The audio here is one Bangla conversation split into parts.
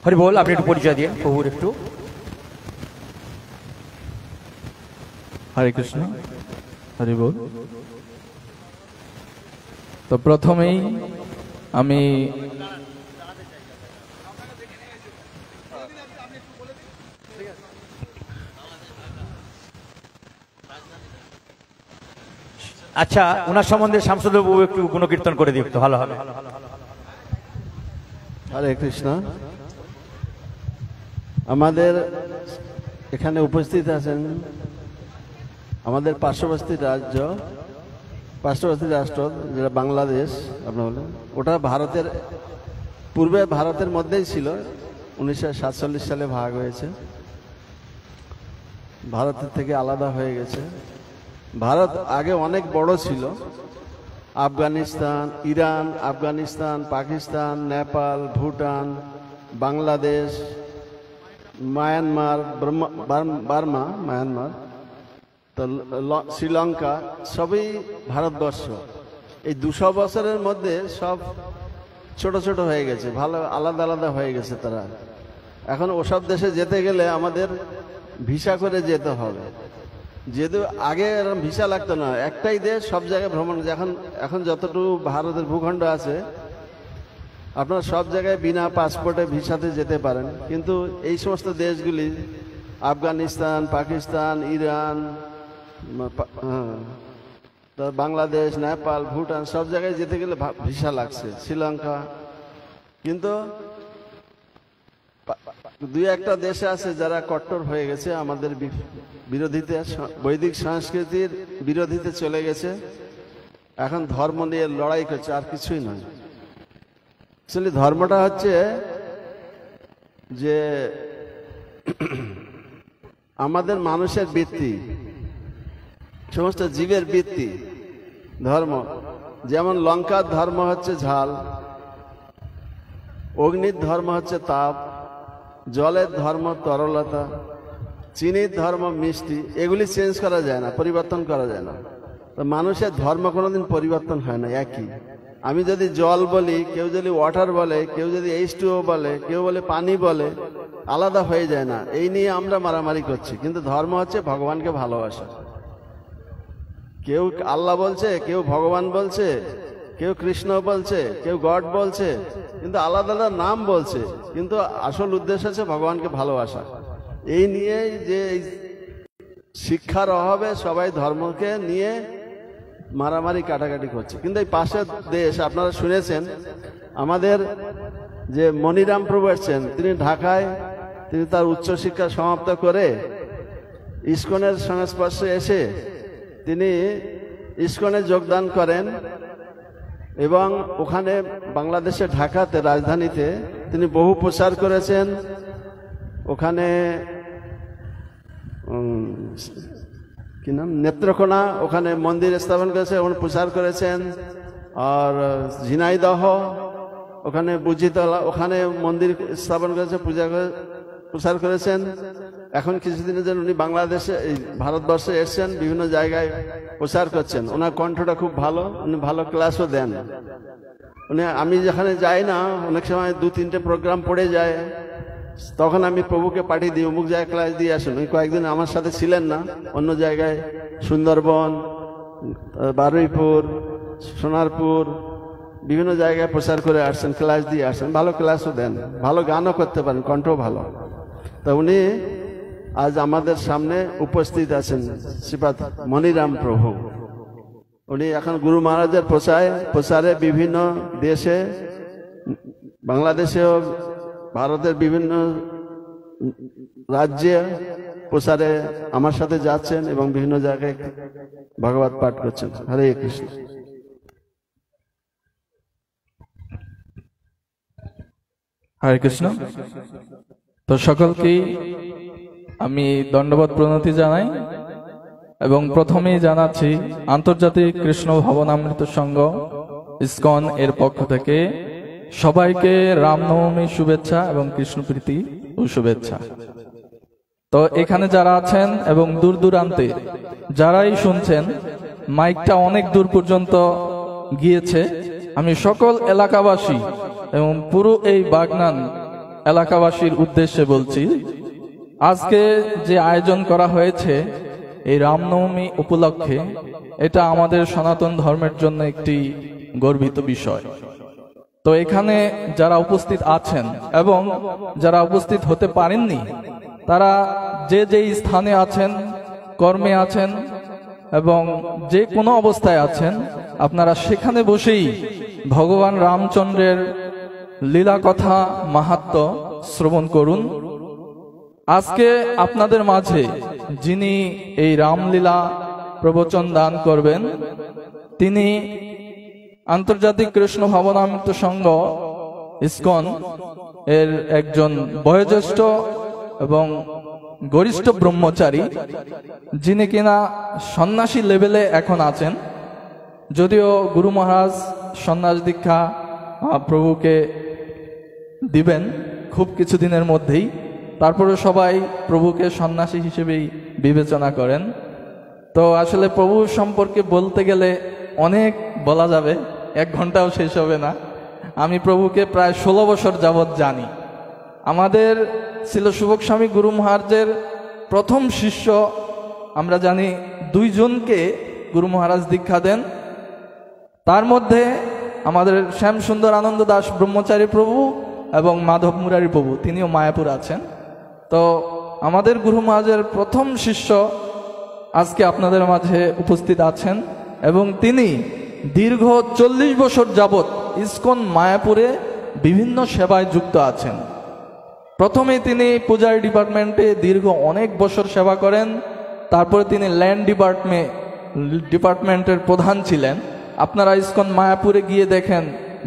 হরি বল। আপনি একটু পরিচয় দিন প্রভুর একটু। হরে কৃষ্ণ, হরি বল। তো প্রথমেই আমি আচ্ছা, ওনার সম্বন্ধে শামসুদ্দৌলা বাবু একটু গুণকীর্তন করে দিন, ভালো হবে। হরে কৃষ্ণ। আমাদের এখানে উপস্থিত আছেন আমাদের পার্শ্ববর্তী রাষ্ট্র যেটা বাংলাদেশ আপনার বলেন, ওটা ভারতের পূর্বে ভারতের মধ্যেই ছিল। 1947 সালে ভাগ হয়েছে, ভারতের থেকে আলাদা হয়ে গেছে। ভারত আগে অনেক বড় ছিল। Afghanistan, Iran, Afghanistan, Pakistan, Nepal, Bhutan, Bangladesh, Myanmar, Myanmar, তো শ্রীলঙ্কা সবই ভারতবর্ষ। এই 200 বছরের মধ্যে সব ছোট ছোট হয়ে গেছে, ভালো আলাদা আলাদা হয়ে গেছে তারা। এখন ওসব দেশে যেতে গেলে আমাদের ভিসা করে যেতে হবে, যেহেতু আগে এরকম ভিসা লাগতো না। একটাই দেশ, সব জায়গায় ভ্রমণ। এখন যতটুকু ভারতের ভূখণ্ড আছে, আপনারা সব জায়গায় বিনা পাসপোর্টে ভিসাতে যেতে পারেন। কিন্তু এই সমস্ত দেশগুলি আফগানিস্তান, পাকিস্তান, ইরান, বাংলাদেশ, নেপাল, ভুটান সব জায়গায় যেতে গেলে ভিসা লাগছে, শ্রীলঙ্কা। কিন্তু দুই একটা দেশে আছে যারা কট্টর হয়ে গেছে, আমাদের বিরোধিতা, বৈদিক সংস্কৃতির বিরোধিতে চলে গেছে। এখন ধর্ম নিয়ে লড়াই করছে, আর কিছুই নয়। অ্যাকচুয়ালি ধর্মটা হচ্ছে যে আমাদের মানুষের বৃত্তি, সমস্ত জীবের বৃত্তি ধর্ম। যেমন লঙ্কার ধর্ম হচ্ছে ঝাল, অগ্নির ধর্ম হচ্ছে তাপ, জলের ধর্ম তরলতা, চিনির ধর্ম মিষ্টি। এগুলি চেঞ্জ করা যায় না, পরিবর্তন করা যায় না। তো মানুষের ধর্ম কোনোদিন পরিবর্তন হয় না, একই। আমি যদি জল বলি, কেউ যদি ওয়াটার বলে, কেউ যদি H2O বলে, কেউ বলে পানি বলে, আলাদা হয়ে যায় না। এই নিয়ে আমরা মারামারি করছি। কিন্তু ধর্ম হচ্ছে ভগবানকে ভালোবাসা। কেউ আল্লাহ বলছে, কেউ ভগবান বলছে, কেউ কৃষ্ণ বলছে, কেউ গড বলছে, কিন্তু আলাদা আলাদা নাম বলছে, কিন্তু আসল উদ্দেশ্য হচ্ছে ভগবানকে ভালোবাসা। এই নিয়ে যে শিক্ষার অভাবে সবাই ধর্মকে নিয়ে মারামারি কাটাকাটি করছে। কিন্তু এই পাশের দেশ আপনারা শুনেছেন, আমাদের যে মনিরাম প্রভু এসছেন, তিনি ঢাকায়, তিনি তার উচ্চশিক্ষা সমাপ্ত করে ইসকনের সংস্পর্শে এসে তিনি ইসকনে যোগদান করেন এবং ওখানে বাংলাদেশে ঢাকাতে, রাজধানীতে তিনি বহু প্রচার করেছেন। ওখানে কি নাম, নেত্রকোনা, ওখানে মন্দির স্থাপন করেছে, ওখানে প্রচার করেছেন। আর ঝিনাইদহ, ওখানে বুঝিতলা, ওখানে মন্দির স্থাপন করেছে, প্রচার করেছেন। এখন কিছুদিনের জন্য উনি বাংলাদেশে, ভারতবর্ষে এসছেন, বিভিন্ন জায়গায় প্রচার করছেন। ওনার কণ্ঠটা খুব ভালো, উনি ভালো ক্লাসও দেন। উনি, আমি যেখানে যাই না, অনেক সময় 2-3টে প্রোগ্রাম পড়ে যায়, তখন আমি প্রভুকে পাঠিয়ে দিই, অমুক জায়গায় ক্লাস দিয়ে আসুন। উনি কয়েকদিন আমার সাথে ছিলেন না, অন্য জায়গায় সুন্দরবন, বারুইপুর, সোনারপুর, বিভিন্ন জায়গায় প্রচার করে আসছেন, ক্লাস দিয়ে আসছেন, ভালো ক্লাসও দেন, ভালো গানও করতে পারেন, কণ্ঠও ভালো। তা উনি আজ আমাদের সামনে উপস্থিত আছেন, শ্রীপাদ মনিরাম প্রভু। উনি এখন গুরু মহারাজের প্রচারে বিভিন্ন দেশে, বাংলাদেশেও, ভারতের বিভিন্ন রাজ্যে প্রচারে আমার সাথে যাচ্ছেন এবং বিভিন্ন জায়গায় ভগবত পাঠ করছেন। হরে কৃষ্ণ। হরে কৃষ্ণ। তো সকলকেই আমি দণ্ডবত প্রণতি জানাই এবং প্রথমেই জানাচ্ছি আন্তর্জাতিক কৃষ্ণ ভবনামৃত সংঘ ইসকন এর পক্ষ থেকে সবাইকে রামনবমী শুভেচ্ছা এবং কৃষ্ণপ্রীতি ও শুভেচ্ছা। তো এখানে যারা আছেন এবং দূর দূরান্তে যারাই শুনছেন, মাইকটা অনেক দূর পর্যন্ত গিয়েছে। আমি সকল এলাকাবাসী এবং পুরো এই বাগনান এলাকাবাসীর উদ্দেশ্যে বলছি, আজকে যে আয়োজন করা হয়েছে এই রামনবমী উপলক্ষে, এটা আমাদের সনাতন ধর্মের জন্য একটি গর্বিত বিষয়। তো এখানে যারা উপস্থিত আছেন এবং যারা উপস্থিত হতে পারেননি, তারা যে যে স্থানে আছেন, কর্মে আছেন এবং যে কোনো অবস্থায় আছেন, আপনারা সেখানে বসেই ভগবান রামচন্দ্রের লীলা কথা মাহাত্ম্য শ্রবণ করুন। আজকে আপনাদের মাঝে যিনি এই রামলীলা প্রবচন দান করবেন, তিনি আন্তর্জাতিক কৃষ্ণ ভাবনামৃত সংঘ ইসকন এর একজন বয়োজ্যেষ্ঠ এবং গরিষ্ঠ ব্রহ্মচারী, যিনি কিনা সন্ন্যাসী লেভেলে এখন আছেন। যদিও গুরু মহারাজ সন্ন্যাস দীক্ষা প্রভুকে দিবেন খুব কিছুদিনের মধ্যেই, তারপরে সবাই প্রভুকে সন্ন্যাসী হিসেবেই বিবেচনা করেন। তো আসলে প্রভু সম্পর্কে বলতে গেলে অনেক বলা যাবে, 1 ঘন্টাও শেষ হবে না। আমি প্রভুকে প্রায় 16 বছর যাবৎ জানি। আমাদের ছিল সুভোগ স্বামী গুরু মহারাজের প্রথম শিষ্য, আমরা জানি 2 জনকে গুরু মহারাজ দীক্ষা দেন। তার মধ্যে আমাদের শ্যাম সুন্দর আনন্দ দাস ব্রহ্মচারী প্রভু এবং মাধব মুরারি প্রভু, তিনিও মায়াপুর আছেন। তো আমাদের গুরু মহারাজের প্রথম শিষ্য আজকে আপনাদের মাঝে উপস্থিত আছেন এবং তিনি দীর্ঘ 40 বছর যাবৎ ইসকন মায়াপুরে বিভিন্ন সেবায় যুক্ত আছেন। প্রথমে তিনি পূজারি ডিপার্টমেন্টে দীর্ঘ অনেক বছর সেবা করেন, তারপরে তিনি ল্যান্ড ডিপার্টমেন্টের প্রধান ছিলেন। আপনারা ইসকন মায়াপুরে গিয়ে দেখেন,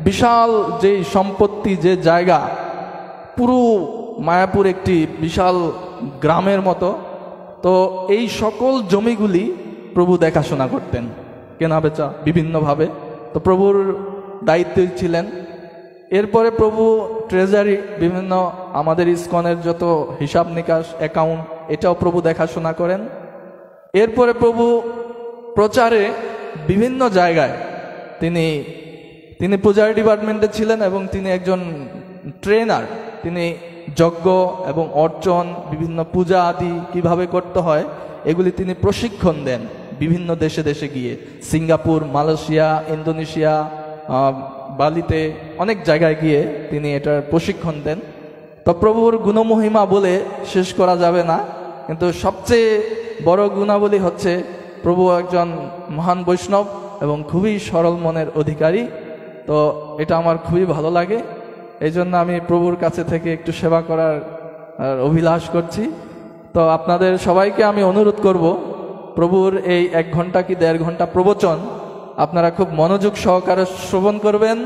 বিশাল যে সম্পত্তি, যে জায়গা, পুরো মায়াপুর একটি বিশাল গ্রামের মতো। তো এই সকল জমিগুলি প্রভু দেখাশোনা করতেন, কেনাবেচা বিভিন্নভাবে। তো প্রভুর দায়িত্বে ছিলেন। এরপরে প্রভু ট্রেজারি, বিভিন্ন আমাদের ইসকনের যত হিসাব নিকাশ, অ্যাকাউন্ট, এটাও প্রভু দেখাশোনা করেন। এরপরে প্রভু প্রচারে বিভিন্ন জায়গায় তিনি পূজারি ডিপার্টমেন্টে ছিলেন এবং তিনি একজন ট্রেনার। তিনি যজ্ঞ এবং অর্চন, বিভিন্ন পূজা আদি কিভাবে করতে হয়, এগুলি তিনি প্রশিক্ষণ দেন বিভিন্ন দেশে দেশে গিয়ে। সিঙ্গাপুর, মালয়েশিয়া, ইন্দোনেশিয়া, বালিতে, অনেক জায়গায় গিয়ে তিনি এটার প্রশিক্ষণ দেন। তো প্রভুর গুণমহিমা বলে শেষ করা যাবে না, কিন্তু সবচেয়ে বড় গুণাবলী হচ্ছে প্রভু একজন মহান বৈষ্ণব এবং খুবই সরল মনের অধিকারী। তো এটা আমার খুবই ভালো লাগে। এই জন্য আমি প্রভুর কাছে থেকে একটু সেবা করার অভিলাষ করছি। তো আপনাদের সবাইকে আমি অনুরোধ করব, প্রভুর এই 1 ঘন্টা কি 1.5 ঘন্টা প্রবচন আপনারা খুব মনোযোগ সহকারে শ্রবণ করবেন,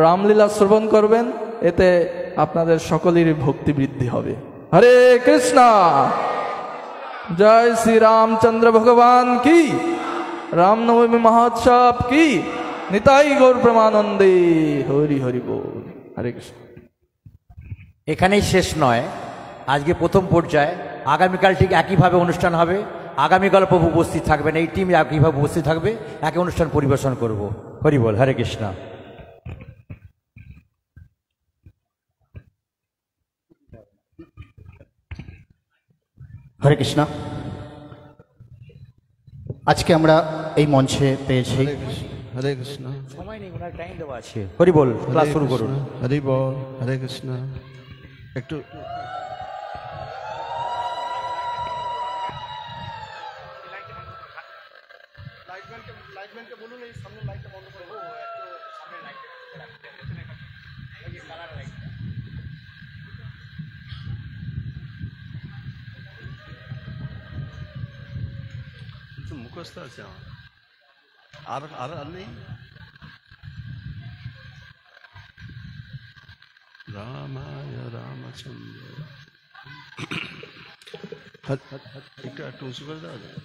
রামলীলা শ্রবণ করবেন, এতে আপনাদের সকলেরই ভক্তি বৃদ্ধি হবে। হরে কৃষ্ণ, জয় শ্রী রামচন্দ্র ভগবান কি, রামনবমী মহোৎসব কি, নিতাই গৌর প্রেমানন্দে, হরি হরি বল। হরে কৃষ্ণ। এখানেই শেষ নয়, আজকে প্রথম পর্যায়ে। আগামীকাল ঠিক একইভাবে অনুষ্ঠান হবে। আগামীকাল প্রভু উপস্থিত থাকবেন, এই টিম একইভাবে উপস্থিত থাকবে, একই অনুষ্ঠান পরিবেশন করব। হরি বল। হরে কৃষ্ণ। হরে কৃষ্ণ। আজকে আমরা এই মঞ্চে পেয়েছি, হরে কৃষ্ণ। সময় নেই, ওনার টাইম দেওয়া আছে। হরি বল, ক্লাস শুরু করুন। হরি বল। হরে কৃষ্ণ। একটু মুখস্থ আছে আমার, আর নেই। রামায় রামচন্দ্র, একটু উঁচু করে দেওয়া যায়।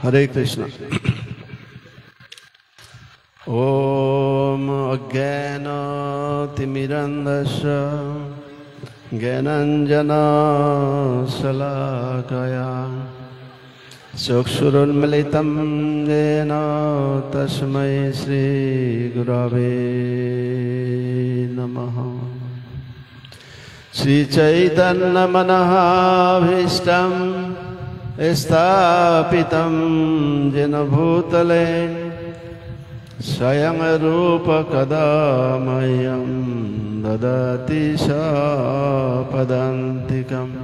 हरे कृष्ण। ओम अज्ञानतिमिरन्धस्य ज्ञानाञ्जनशलाकया चक्षुरुन्मिलितं येन तस्मै श्रीगुरवे नमः। श्रीचैतन्यमनःभीष्टं स्थापितं येन भूतले स्वयं रूप कदा मह्यं ददाति पदान्तिकम्।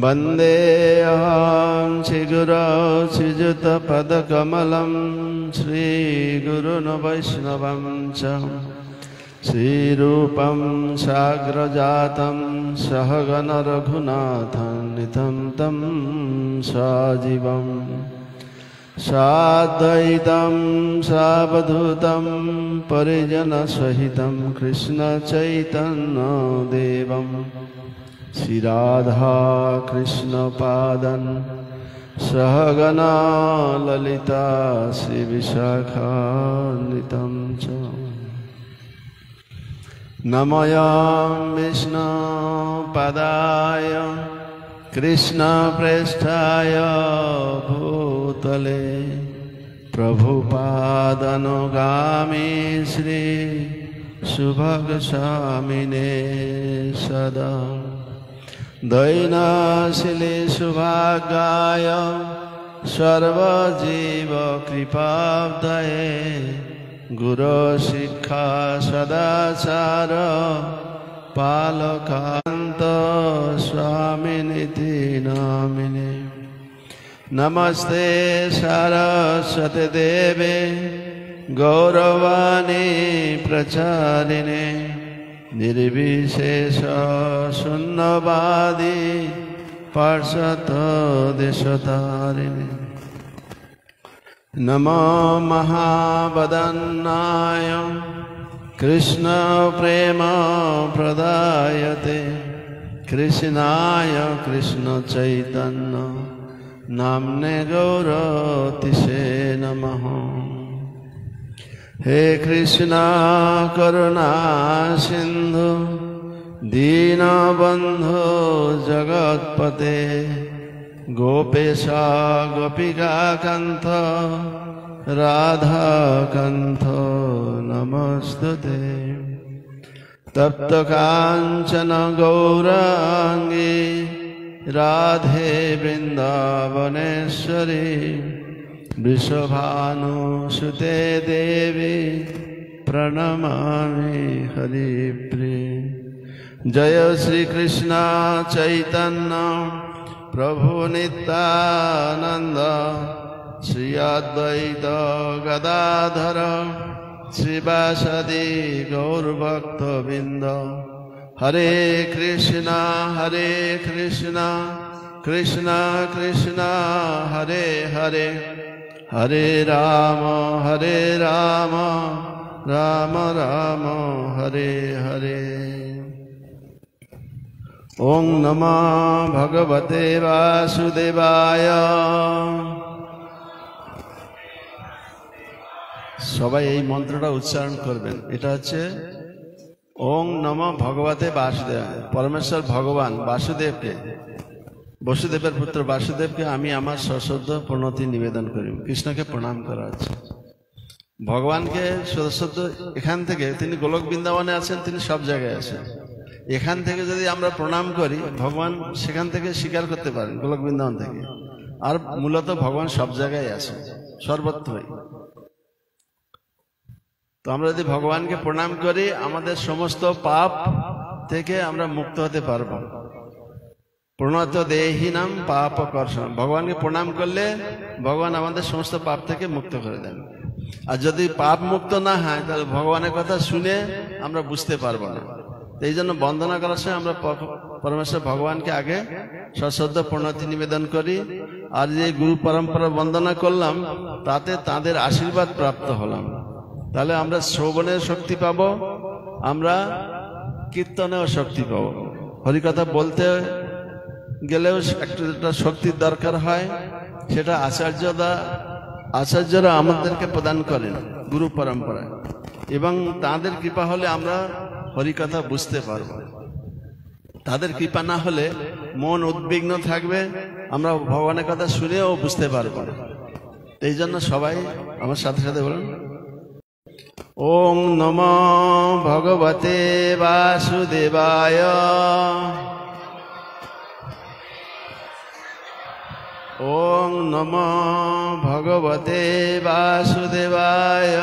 वन्देऽहं श्रीगुरो श्रीयुतपदकमलं श्रीगुरुन् वैष्णवं च श्रीरूपं साग्रजातं सहगण रघुनाथान्वितं तं सजीवं साद्वैतं सावधूतं परिजनसहितं कृष्णचैतन्यदेवं श्रीराधा कृष्णपादं सहगणा ललिता श्रीविशाखान्वितं च। नमोऽयं विष्णुपदाय कृष्णप्रेष्ठाय भूतले प्रभुपादनुगामी श्री सुभगस्वामिने सदा दैनाशिले सुभागाय सर्वजीवकृपाब्धये गुरो शिक्षा सदाचार पालकान्त स्वामिनिति नामिने। नमस्ते सरस्वती देवे गौरवाणी प्रचारिणे निर्विशेष शून्यवादी पार्षद देशतारिणे। नमो महावदन्नाय कृष्ण प्रेम प्रदायते कृष्णाय कृष्ण चैतन्य नाम्ने गौरतिसे नमः। हे कृष्णा करुणा सिंधु दीनबंधु जगत्पते गोपेशा गोपिका कांत राधा कांत नमस्तुते। तप्त कांचन गौरांगी राधे वृंदावनेश्वरी वृषभानुसुते देवी प्रणमामि हरिप्रिये। जय श्री कृष्ण चैतन्य प्रभु नित्यानंद श्री अद्वैत गदाधर श्रीवासदि गौरभक्तवृंद। हरे कृष्णा कृष्ण कृष्ण हरे हरे हरे राम राम राम हरे हरे। ओं नमः भगवते वासुदेवाय। সবাই এই মন্ত্রটা উচ্চারণ করবেন। এটা হচ্ছে ওং নমঃ ভগবতে বাসুদেবায়। পরমেশ্বর ভগবান বাসুদেবকে, বসুদেবের পুত্র বাসুদেবকে আমি আমার সশ্রদ্ধ প্রণতি নিবেদন করি। কৃষ্ণকে প্রণাম করা হচ্ছে। ভগবানকে সশ্রদ্ধ এখান থেকে, তিনি গোলক বৃন্দাবনে আছেন, তিনি সব জায়গায় আছেন। এখান থেকে যদি আমরা প্রণাম করি, ভগবান সেখান থেকে স্বীকার করতে পারেন, গোলক বৃন্দাবন থেকে। আর মূলত ভগবান সব জায়গায় আছেন, সর্বত্রই। তো আমরা যদি ভগবানকে প্রণাম করি, আমাদের সমস্ত পাপ থেকে আমরা মুক্ত হতে পারবো। প্রণত দেহিনাম পাপ কর্ষণ। ভগবানকে প্রণাম করলে ভগবান আমাদের সমস্ত পাপ থেকে মুক্ত করে দেন। আর যদি পাপ মুক্ত না হয়, তাহলে ভগবানের কথা শুনে আমরা বুঝতে পারবো না। এই জন্য বন্দনা করার সময় আমরা পরমেশ্বর ভগবানকে আগে সশ্রদ্ধ প্রণতি নিবেদন করি। আর যে গুরু পরম্পরা বন্দনা করলাম, তাতে তাদের আশীর্বাদ প্রাপ্ত হলাম। তাহলে আমরা শ্রবণের শক্তি পাবো, আমরা কীর্তনেও শক্তি পাবো। হরিকথা বলতে গেলেও একটা শক্তির দরকার হয়, সেটা আচার্যরা আমাদেরকে প্রদান করেন গুরু পরম্পরায়। এবং তাদের কৃপা হলে আমরা হরিকথা বুঝতে পারবো। তাদের কৃপা না হলে মন উদ্বিগ্ন থাকবে, আমরা ভগবানের কথা শুনেও বুঝতে পারবো না। এই জন্য সবাই আমার সাথে সাথে বলুন, ওং নমো ভগবতে বাসুদেবায়, ওং নমো ভগবতে বাসুদেবায়,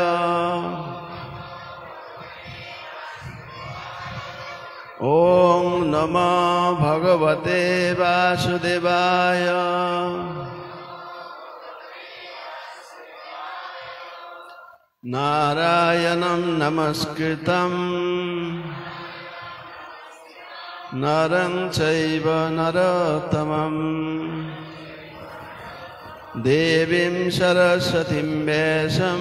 ওং নমো ভগবতে বাসুদেবায়। নারায়ণং নমস্কৃতং নরং চৈব নরোত্তমং দেবীং সরস্বতীং ব্যাসং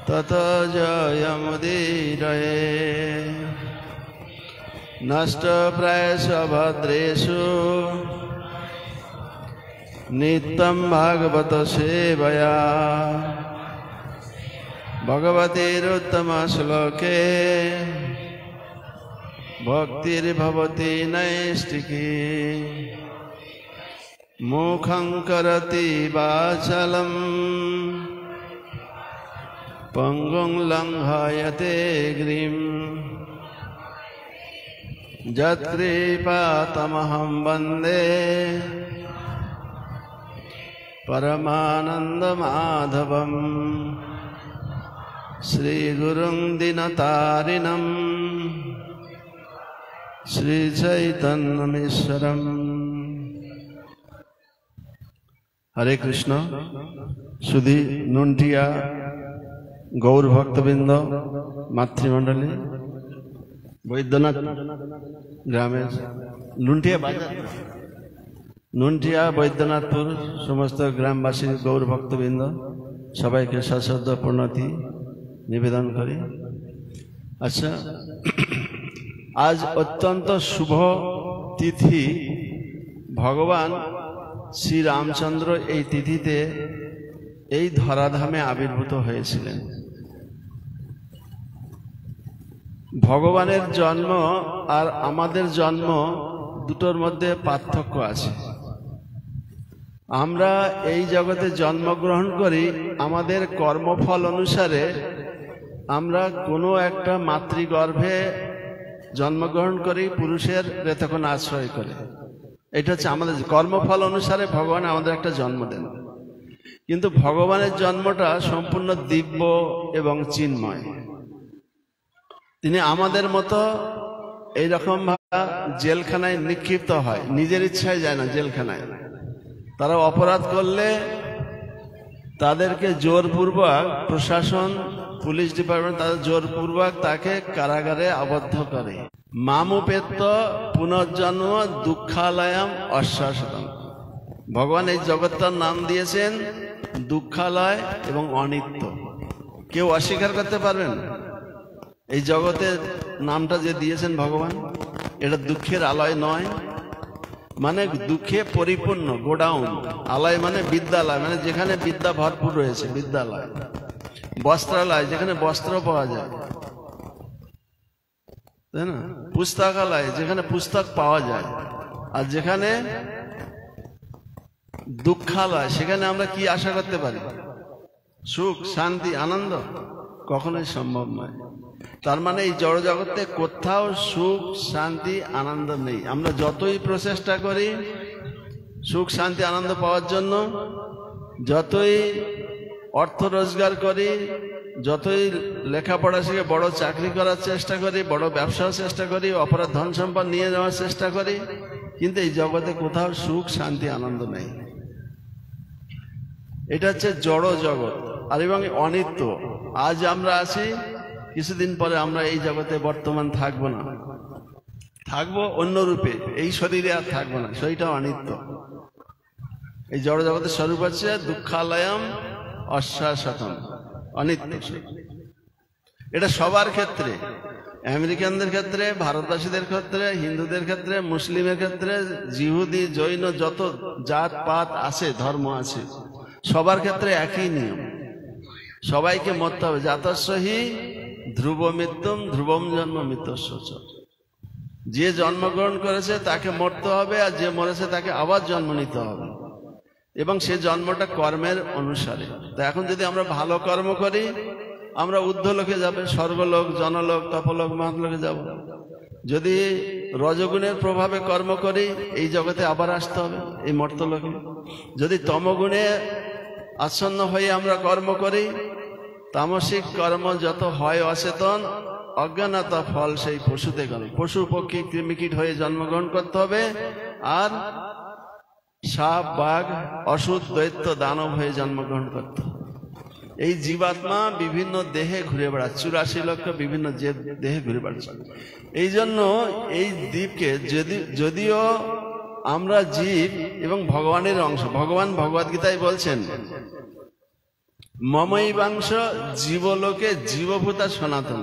ততো জয়মুদীরয়ে। নষ্টপ্রায়েষু ভদ্রেষু নিত্যং ভাগবত সেবয়া, ভগবতীরুত্তম শ্লোকে ভক্তির্ভবতি নৈষ্ঠিকী। মুখং করতি বাচালম পঙ্গুং লঙ্ঘয়তে গিরিম, যৎকৃপাতমহং বন্দে পরমানন্দমাধবম। শ্রীগুরুং দীনতারিণং শ্রীচৈতন্যমীশ্বরম। হরে কৃষ্ণ। শুধু নুনটিয়া গৌর ভক্তবৃন্দ, মাতৃমণ্ডলী, বৈদ্যনাথ গ্রামের নুনটিয়া বাজার, নুনটিয়া বৈদ্যনাথপুর সমস্ত গ্রামবাসী গৌর ভক্তবৃন্দ সবাইকে সশ্রদ্ধ প্রণতি নিবেদন করি। আচ্ছা, আজ অত্যন্ত শুভ তিথি। ভগবান শ্রী রামচন্দ্র এই তিথিতে এই ধরাধামে আবির্ভূত হয়েছিলেন। ভগবানের জন্ম আর আমাদের জন্ম দুটোর মধ্যে পার্থক্য আছে। আমরা এই জগতে জন্মগ্রহণ করি আমাদের কর্মফল অনুসারে। আমরা কোনো একটা মাতৃগর্ভে জন্মগ্রহণ করি, পুরুষের তখন আশ্রয় করে। এটা হচ্ছে আমাদের কর্মফল অনুসারে ভগবান আমাদের একটা জন্ম দেন। কিন্তু ভগবানের জন্মটা সম্পূর্ণ দিব্য এবং চিন্ময়। তিনি আমাদের মতো এইরকম ভাবে জেলখানায় নিক্ষিপ্ত হয়, নিজের ইচ্ছায় যায় না জেলখানায়। তারা অপরাধ করলে তাদেরকে জোরপূর্বক প্রশাসন, পুলিশ ডিপার্টমেন্ট তাদের জোরপূর্বক তাকে কারাগারে আবদ্ধ করে। মামুপেত্য পুনর্জন্ম দুঃখালয়ম অশ্বাসতম। ভগবান এই জগৎটার নাম দিয়েছেন দুঃখালয় এবং অনিত্য। কেউ অস্বীকার করতে পারবেন? এই জগতের নামটা যে দিয়েছেন ভগবান, এটা দুঃখের আলয় নয়, মানে দুঃখে পরিপূর্ণ গোডাউন। আলয় মানে বিদ্যালয়, মানে যেখানে বিদ্যা ভরপুর রয়েছে, বিদ্যালয়। বস্ত্রালয়, যেখানে বস্ত্র পাওয়া যায়, তাই না? পুস্তকালয়, যেখানে পুস্তক পাওয়া যায়। আর যেখানে দুঃখালয়, সেখানে আমরা কি আশা করতে পারি? সুখ, শান্তি, আনন্দ? কখনোই সম্ভব নয়। তার মানে এই জড় জগতে কোথাও সুখ, শান্তি, আনন্দ নেই। আমরা যতই প্রচেষ্টা করি সুখ, শান্তি, আনন্দ পাওয়ার জন্য, যতই অর্থ রোজগার করি, যতই লেখাপড়া শিখে বড় চাকরি করার চেষ্টা করি, বড় ব্যবসার চেষ্টা করি, অপরাধ ধন সম্পদ নিয়ে যাওয়ার চেষ্টা করি, কিন্তু এই জগতে কোথাও সুখ, শান্তি, আনন্দ নেই। এটা হচ্ছে জড় জগৎ আর এবং অনিত্য। আজ আমরা আছি, কিছুদিন পরে আমরা এই জগতে বর্তমান থাকবো না, থাকবো অন্য রূপে। এই শরীরে আর থাকবো না, শরীরটা অনিত্য। এই জড় জগতের স্বরূপ হচ্ছে দুঃখালয়ম অশ্বাসতম, অনিত্য। এটা সবার ক্ষেত্রে, আমেরিকানদের ক্ষেত্রে, ভারতবাসীদের ক্ষেত্রে, হিন্দুদের ক্ষেত্রে, মুসলিমের ক্ষেত্রে, জিহুদি, জৈন, যত জাত পাত আছে, ধর্ম আছে, সবার ক্ষেত্রে একই নিয়ম। সবাইকে মরতে হবে। জাতস্য হি ধ্রুব মৃত্যুম ধ্রুবম জন্ম মৃত্যুস্য। যে জন্মগ্রহণ করেছে তাকে মরতে হবে, আর যে মরেছে তাকে আবার জন্ম নিতে হবে, এবং সে জন্মটা কর্মের অনুসারে। তা এখন যদি আমরা ভালো কর্ম করি আমরা ঊর্ধ্বলোকে যাবে, স্বর্গলোক, জনলোক, তপলোক, মহালোকে যাব। যদি রজগুণের প্রভাবে কর্ম করি এই জগতে আবার আসতে হবে, এই মর্তলোকে। যদি তমগুণে আচ্ছন্ন হয়ে আমরা কর্ম করি, তামসিক কর্ম যত হয় অচেতন, অজ্ঞানতা ফল সেই পশুতে গণ, পশু পক্ষী কৃমিকীট হয়ে জন্মগ্রহণ করতে হবে, আর সাপ, বাঘ, অসুর, দৈত্য, দানব হয়ে জন্মগ্রহণ করতে হবে। এই জীবাত্মা বিভিন্ন দেহে ঘুরে বেড়াচ্ছে, 84 লক্ষ বিভিন্ন দেহে ঘুরে বেড়াচ্ছে। এই জন্য এই দ্বীপকে যদিও আমরা জীব এবং ভগবানের অংশ, ভগবান ভগবদ্গীতায় বলছেন মমৈবাংশ জীবলোকে জীবভূতা সনাতন,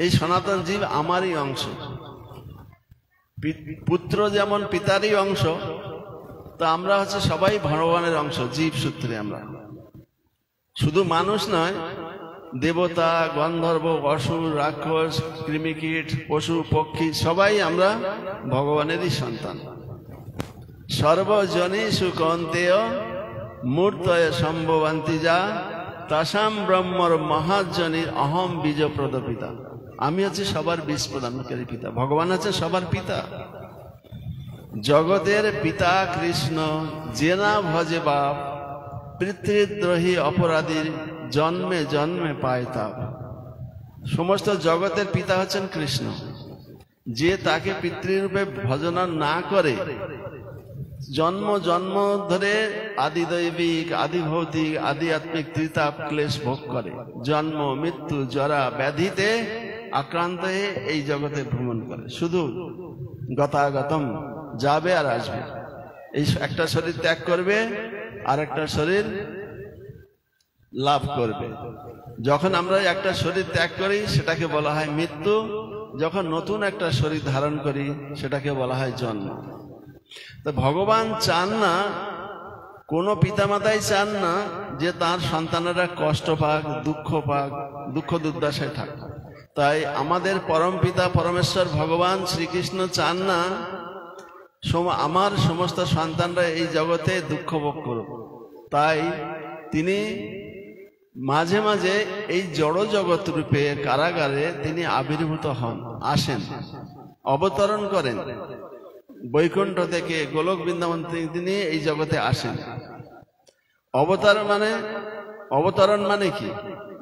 এই সনাতন জীব আমারই অংশ। পুত্র যেমন পিতারই অংশ, তা আমরা হচ্ছে সবাই ভগবানের অংশ, জীব সূত্রে। আমরা শুধু মানুষ নয়, দেবতা, গন্ধর্ব, অসুর, রাক্ষস, কৃমিকীট, পশু পক্ষী সবাই আমরা ভগবানেরই সন্তান। সর্বজনীষু কৌন্তেয় মূর্তয়ে সম্ভবান্তি যা তাসাম ব্রহ্মর মহাজনীর অহম বীজ প্রদপিতা। আমি হচ্ছে সবার বীজ প্রদানকারী পিতা, ভগবান হচ্ছে সবার পিতা। জগতের পিতা কৃষ্ণ, যে না ভজে বাপ, পিতৃদ্রোহী অপরাধীর জন্মে জন্মে পায় তাপ। সমস্ত জগতের পিতা হচ্ছেন কৃষ্ণ। যে তাকে পিতৃরূপে ভজনা না করে, জন্ম জন্ম ধরে আদি দৈবিক, আদি ভৌতিক, আদি আত্মিক ত্রিতাপ ক্লেশ ভোগ করে, জন্ম মৃত্যু জরা ব্যাধিতে আক্রান্ত হয়ে এই জগতে ভ্রমণ করে। শুধু গতাগতম, যাবে আর আসবে। এই একটা শরীর ত্যাগ করবে, আর একটা শরীর লাভ করবে। যখন আমরা একটা শরীর ত্যাগ করি সেটাকে বলা হয় মৃত্যু, যখন নতুন একটা শরীর ধারণ করি সেটাকে বলা হয় জন্ম। তো ভগবান চান না, কোনো পিতামাতাই চান না যে তার সন্তানেরা কষ্ট পাক, দুঃখ পাক, দুঃখ দুর্দশায় থাক। তাই আমাদের পরম পিতা পরমেশ্বর ভগবান শ্রীকৃষ্ণ চান না আমার সমস্ত সন্তানরা এই জগতে দুঃখ ভোগ করুক। তাই তিনি মাঝে মাঝে এই জড় জগৎ রূপে কারাগারে তিনি আবির্ভূত হন, আসেন, অবতরণ করেন। বৈকুণ্ঠ থেকে গোলক বৃন্দাবন থেকে তিনি এই জগতে আসেন। অবতরণ মানে কি?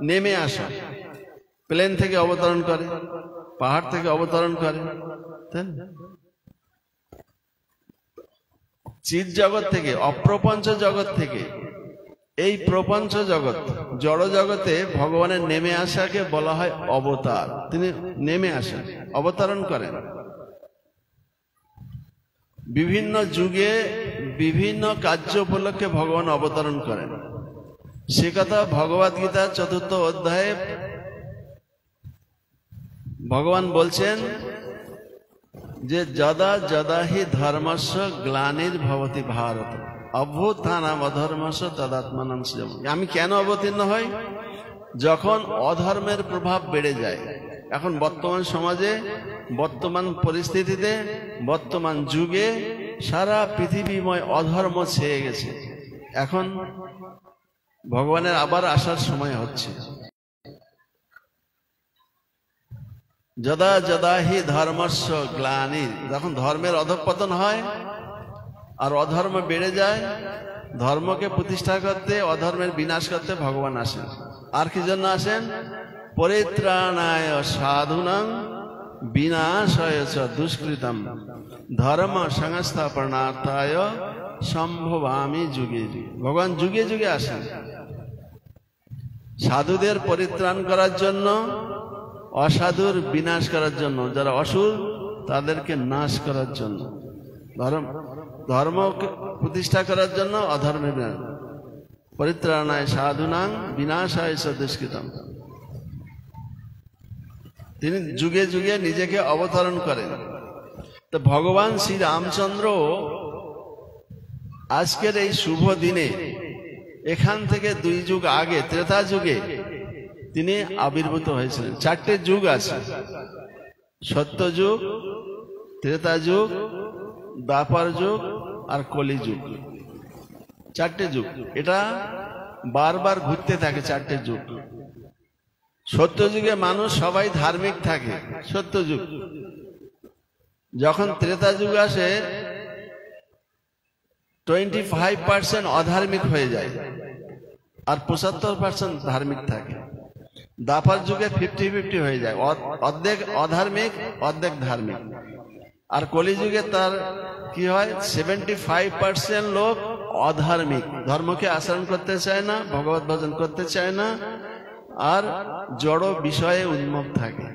নেমে আসা। প্লেন থেকে অবতরণ করে, পাহাড় থেকে অবতরণ করে, তাই না? চিৎ জগৎ থেকে, অপ্রপঞ্চ জগৎ থেকে এই প্রপঞ্চ জগৎ, জড় জগতে ভগবানের নেমে আসাকে বলা হয় অবতার। তিনি নেমে আসেন, অবতরণ করেন। বিভিন্ন যুগে বিভিন্ন কার্য উপলক্ষে ভগবান অবতরণ করেন। সে কথা ভগবদ্গীতার 4th অধ্যায়ে ভগবান বলছেন যে যদা যদা হি ধর্মস্য গ্লানির ভবতি ভারত অভ্যুত্থানাম অধর্মস্য তদাত্মানাং সৃজতি। আমি কেন অবতীর্ণ হই? যখন অধর্মের প্রভাব বেড়ে যায়। এখন বর্তমান সমাজে, বর্তমান পরিস্থিতিতে, বর্তমান যুগে সারা পৃথিবীময় অধর্ম ছেয়ে গেছে। এখন ভগবানের আবার আসার সময় হচ্ছে। যদা যদা হি ধর্মস্য গ্লানি, যখন ধর্মের অধঃপতন হয় আর অধর্ম বেড়ে যায়, ধর্মকে প্রতিষ্ঠা করতে, অধর্মের বিনাশ করতে ভগবান আসেন। আর কি জন্য আসেন? পরিত্রাণায় সাধুনাং বিনাশায় চ দুষ্কৃতম ধর্ম সংস্থাপনার্থায় সম্ভবামি যুগে যুগে। ভগবান যুগে যুগে আসেন সাধুদের পরিত্রাণ করার জন্য, অসাধুর বিনাশ করার জন্য, যারা অসুর তাদেরকে নাশ করার জন্য, ধর্ম প্রতিষ্ঠা করার জন্য, অধর্মের বিনাশ। পরিত্রাণায় সাধুনাং বিনাশায় চ দুষ্কৃতম। তিনি যুগে যুগে নিজেকে অবতরণ করেন। তো ভগবান শ্রী রামচন্দ্র আজকের এই শুভ দিনে, এখান থেকে 2 যুগ আগে, ত্রেতা যুগে তিনি আবির্ভূত হয়েছিলেন। 4টে যুগ আছে, সত্যযুগ, ত্রেতা যুগ, দ্বাপর যুগ আর কলি যুগ, চারটে যুগ। এটা বারবার ঘুরতে থাকে চারটে যুগ। সত্যযুগে মানুষ সবাই ধার্মিক থাকে, সত্যযুগ। যখন ত্রেতা যুগ আসে 25% অধার্মিক হয়ে যায় আর 75% ধার্মিক থাকে। দ্বাপর যুগে 50-50 হয়ে যায়, অর্ধেক অধার্মিক অর্ধেক ধার্মিক। আর কলিযুগে তার কি হয়, 75% লোক অধার্মিক, ধর্মকে আচরণ করতে চায় না, ভগবত ভজন করতে চায় না, আর জড় বিষয়ে উন্মুখ থাকে।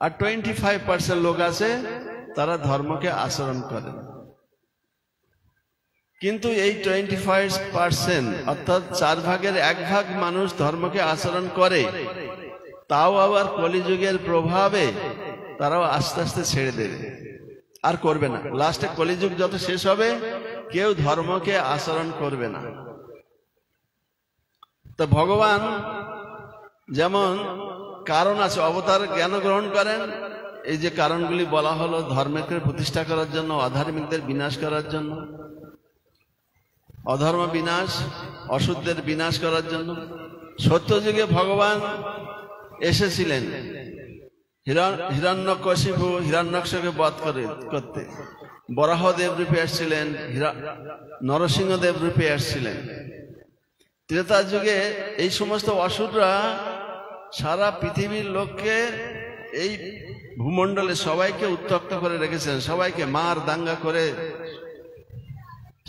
আর 25% লোক আছে তারা ধর্মকে আচরণ করে। কিন্তু এই 25% অর্থাৎ 4 ভাগের 1 ভাগ মানুষ ধর্মকে আচরণ করে, তাও আবার কলিযুগের প্রভাবে তারাও আস্তে আস্তে ছেড়ে দেবে, আর করবে না। লাস্টে কলিযুগ যত শেষ হবে কেউ ধর্মকে আচরণ করবে না। তো ভগবান যেমন কারণ আছে, অবতার জ্ঞান গ্রহণ করেন। এই যে কারণগুলি বলা হলো, ধর্মকে প্রতিষ্ঠা করার জন্য, অধার্মিকদের বিনাশ করার জন্য, অধর্ম বিনাশ, অশুদ্ধের বিনাশ করার জন্য। সত্যযুগে ভগবান এসেছিলেন হিরণ্যকশিপু হিরণ্যাক্ষকে বধ করতে। বরাহদেব রূপে আসছিলেন, নরসিংহদেব রূপে আসছিলেন। ত্রেতা যুগে এই সমস্ত অসুররা সারা পৃথিবীর লোককে, এই ভূমণ্ডলে সবাইকে উত্তক্ত করে রেখেছিলেন, সবাইকে মার দাঙ্গা করে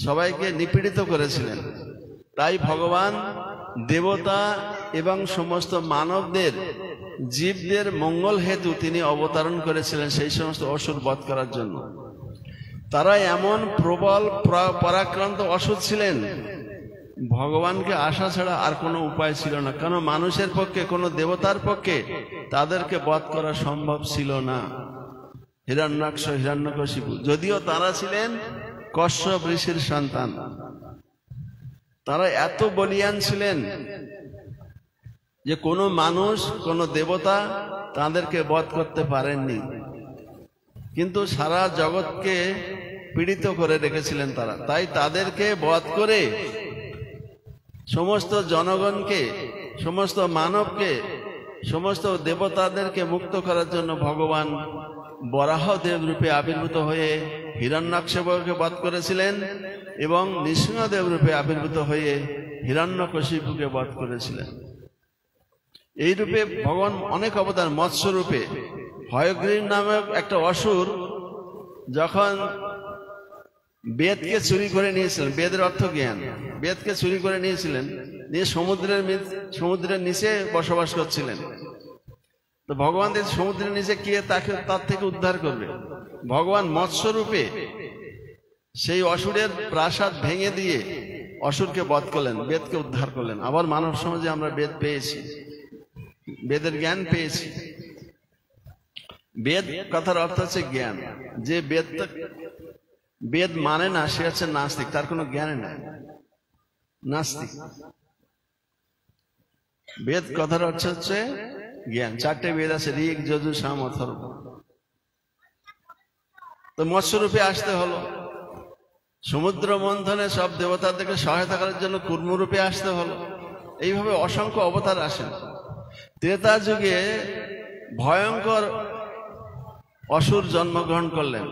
সবাইকে নিপীড়িত করেছিলেন। তাই ভগবান দেবতা এবং সমস্ত মানবদের, জীবদের মঙ্গল হেতু তিনি অবতরণ করেছিলেন সেই সমস্ত অসুর বধ করার জন্য। তারা এমন প্রবল পরাক্রান্ত অসুর ছিলেন, ভগবানকে আশা ছাড়া আর কোনো উপায় ছিল না। কেন মানুষের পক্ষে, কোনো দেবতার পক্ষে তাদেরকে বধ করা সম্ভব ছিল না। হিরণ্যাক্ষ, হিরণ্যকশিপু, যদিও তারা ছিলেন কশ্যপ ঋষির সন্তান, তারা এত বলিয়ান ছিলেন যে কোনো মানুষ, কোনো দেবতা তাদেরকে বধ করতে পারেননি। কিন্তু সারা জগৎকে পীড়িত করে রেখেছিলেন তারা। তাই তাদেরকে বধ করে সমস্ত জনগণকে, সমস্ত মানবকে, সমস্ত দেবতাদেরকে মুক্ত করার জন্য ভগবান বরাহদেব রূপে আবির্ভূত হয়ে হিরণ্যাক্ষকে বধ করেছিলেন এবং নৃসিংহদেব রূপে আবির্ভূত হয়ে হিরণ্যকশিপুকে বধ করেছিলেন। এই রূপে ভগবান অনেক অবতার, মৎস্য রূপে। হয়গ্রীব নামক একটা অসুর যখন বেদকে চুরি করে নিয়েছিলেন, বেদের অর্থ জ্ঞান, বেদকে চুরি করে নিয়েছিলেন, নিয়ে সমুদ্রের নিচে বসবাস করছিলেন। তো ভগবান দেখে সমুদ্রের নিচে কে তাকে তার থেকে উদ্ধার করবে। ভগবান মৎস্য রূপে সেই অসুরের প্রাসাদ ভেঙে দিয়ে অসুরকে বধ করলেন, বেদকে উদ্ধার করলেন। আবার মানব সমাজে আমরা বেদ পেয়েছি, বেদের জ্ঞান পেয়েছি। বেদ কথার অর্থ হচ্ছে জ্ঞান। যে বেদ মানে না সে হচ্ছে নাস্তিক, তার কোনো জ্ঞান নাই, নাস্তিক। বেদ কথার অর্থ হচ্ছে জ্ঞান। 4টে বেদ আছে, ঋগ, যজুর, সাম, অথর্ব। তো মৎস্যরূপে আসতে হলো, সমুদ্র মন্থনে সব দেবতাদেরকে সহায়তা করার জন্য কুর্মরূপে আসতে হলো। এইভাবে অসংখ্য অবতার আসেন। ত্রেতা যুগে ভয়ঙ্কর অসুর জন্মগ্রহণ করলেন,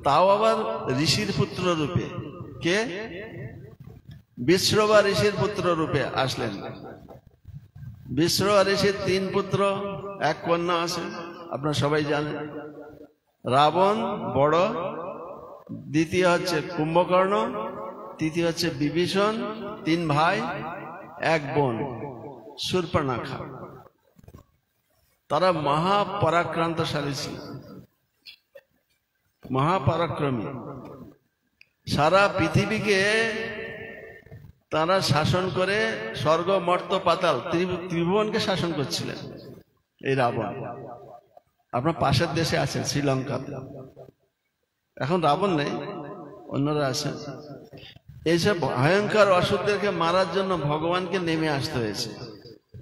তাও আবার ঋষির পুত্র রূপে। কে? বিশ্রবা ঋষির পুত্র রূপে আসলেন। বিশ্রবা ঋষির 3 পুত্র, 1 কন্যা আছে, আপনারা সবাই জানেন। রাবণ বড়, দ্বিতীয় হচ্ছে কুম্ভকর্ণ, তৃতীয় হচ্ছে বিভীষণ। 3 ভাই 1 বোন, শূর্পণখা। তারা মহাপরাক্রান্তশালী ছিল, মহাপরাক্রমী। সারা পৃথিবীকে তারা শাসন করে, স্বর্গ, মর্ত, পাতাল, ত্রিভুবনকে শাসন করছিলেন এই রাবণ। আপনার পাশের দেশে আছেন, শ্রীলঙ্কাতে। এখন রাবণ নেই, অন্যরা আছেন। এইসব ভয়ঙ্কর অসুরদেরকে মারার জন্য ভগবানকে নেমে আসতে হয়েছে।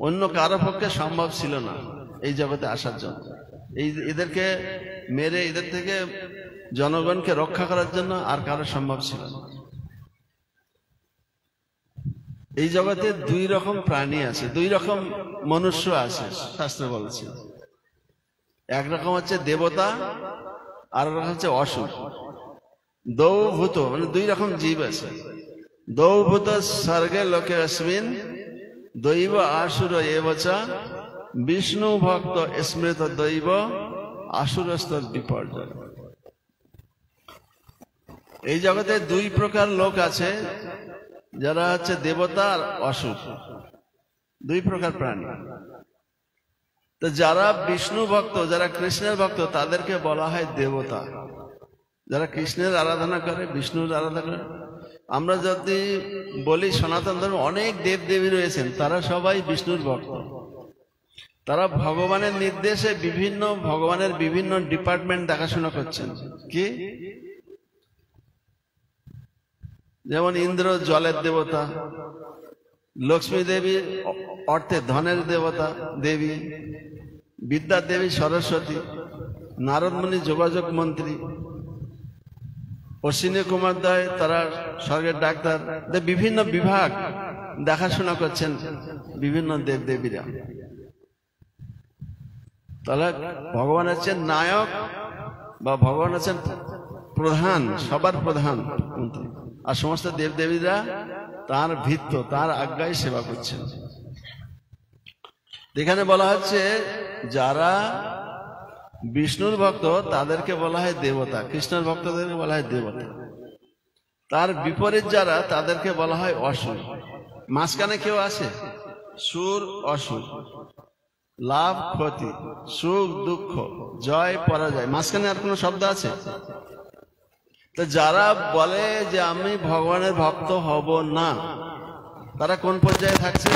অন্য কারো পক্ষে সম্ভব ছিল না এই জগতে আসার জন্য। এদেরকে মেরে এদের থেকে জনগণকে রক্ষা করার জন্য আর কারো সম্ভব ছিল না। এই জগতে দুই রকম প্রাণী আছে, দুই রকম মনুষ্য আছে, শাস্ত্র বলছে। একরকম হচ্ছে দেবতা, আর রকম হচ্ছে অসুর। দৌভূত মানে দুই রকম জীব আছে। দৌভূত স্বর্গে লোকে অস্মিন দৈব আসুর এবচ বিষ্ণু ভক্ত স্মৃত দৈব আসুরস্তর বিপর্যয়। এই জগতে দুই প্রকার লোক আছে, যারা হচ্ছে দেবতা আর অসুর, দুই প্রকার প্রাণী। তো যারা বিষ্ণু ভক্ত, যারা কৃষ্ণের ভক্ত, তাদেরকে বলা হয় দেবতা। যারা কৃষ্ণের আরাধনা করে, বিষ্ণুর আরাধনা করে। আমরা যদি বলি সনাতন ধর্মে অনেক দেব দেবী রয়েছেন, তারা সবাই বিষ্ণুর ভক্ত। তারা ভগবানের নির্দেশে বিভিন্ন ভগবানের বিভিন্ন ডিপার্টমেন্ট দেখাশোনা করছেন। কি? যেমন ইন্দ্র জলের দেবতা, লক্ষ্মী দেবী অর্থে ধনের দেবতা দেবী, বিদ্যা দেবী সরস্বতী, নারদ মুনি যোগাযোগ মন্ত্রী, অশ্বিনী কুমার দয় তারা স্বর্গের ডাক্তার। বিভিন্ন বিভাগ দেখাশোনা করছেন বিভিন্ন দেব দেবীরা। তাহলে ভগবান হচ্ছেন নায়ক, বা ভগবান হচ্ছেন প্রধান, সবার প্রধান, আর সমস্ত দেব দেবীরা তার ভিত্ত, তার আজ্ঞায় সেবা করছেন। এখানে বলা হচ্ছে যারা বিষ্ণুর ভক্ত তাদেরকে বলা হয় দেবতা, কৃষ্ণের ভক্তদেরকে বলা হয় দেবতা। তার বিপরীত যারা, তাদেরকে বলা হয় অসুর। মাঝখানে কেউ আছে? সুর অসুর, লাভ ক্ষতি, সুখ দুঃখ, জয় পরাজয়, মাঝখানে আর কোন শব্দ আছে? তো যারা বলে যে আমি ভগবানের ভক্ত হব না, তারা কোন পর্যায়ে থাকছে?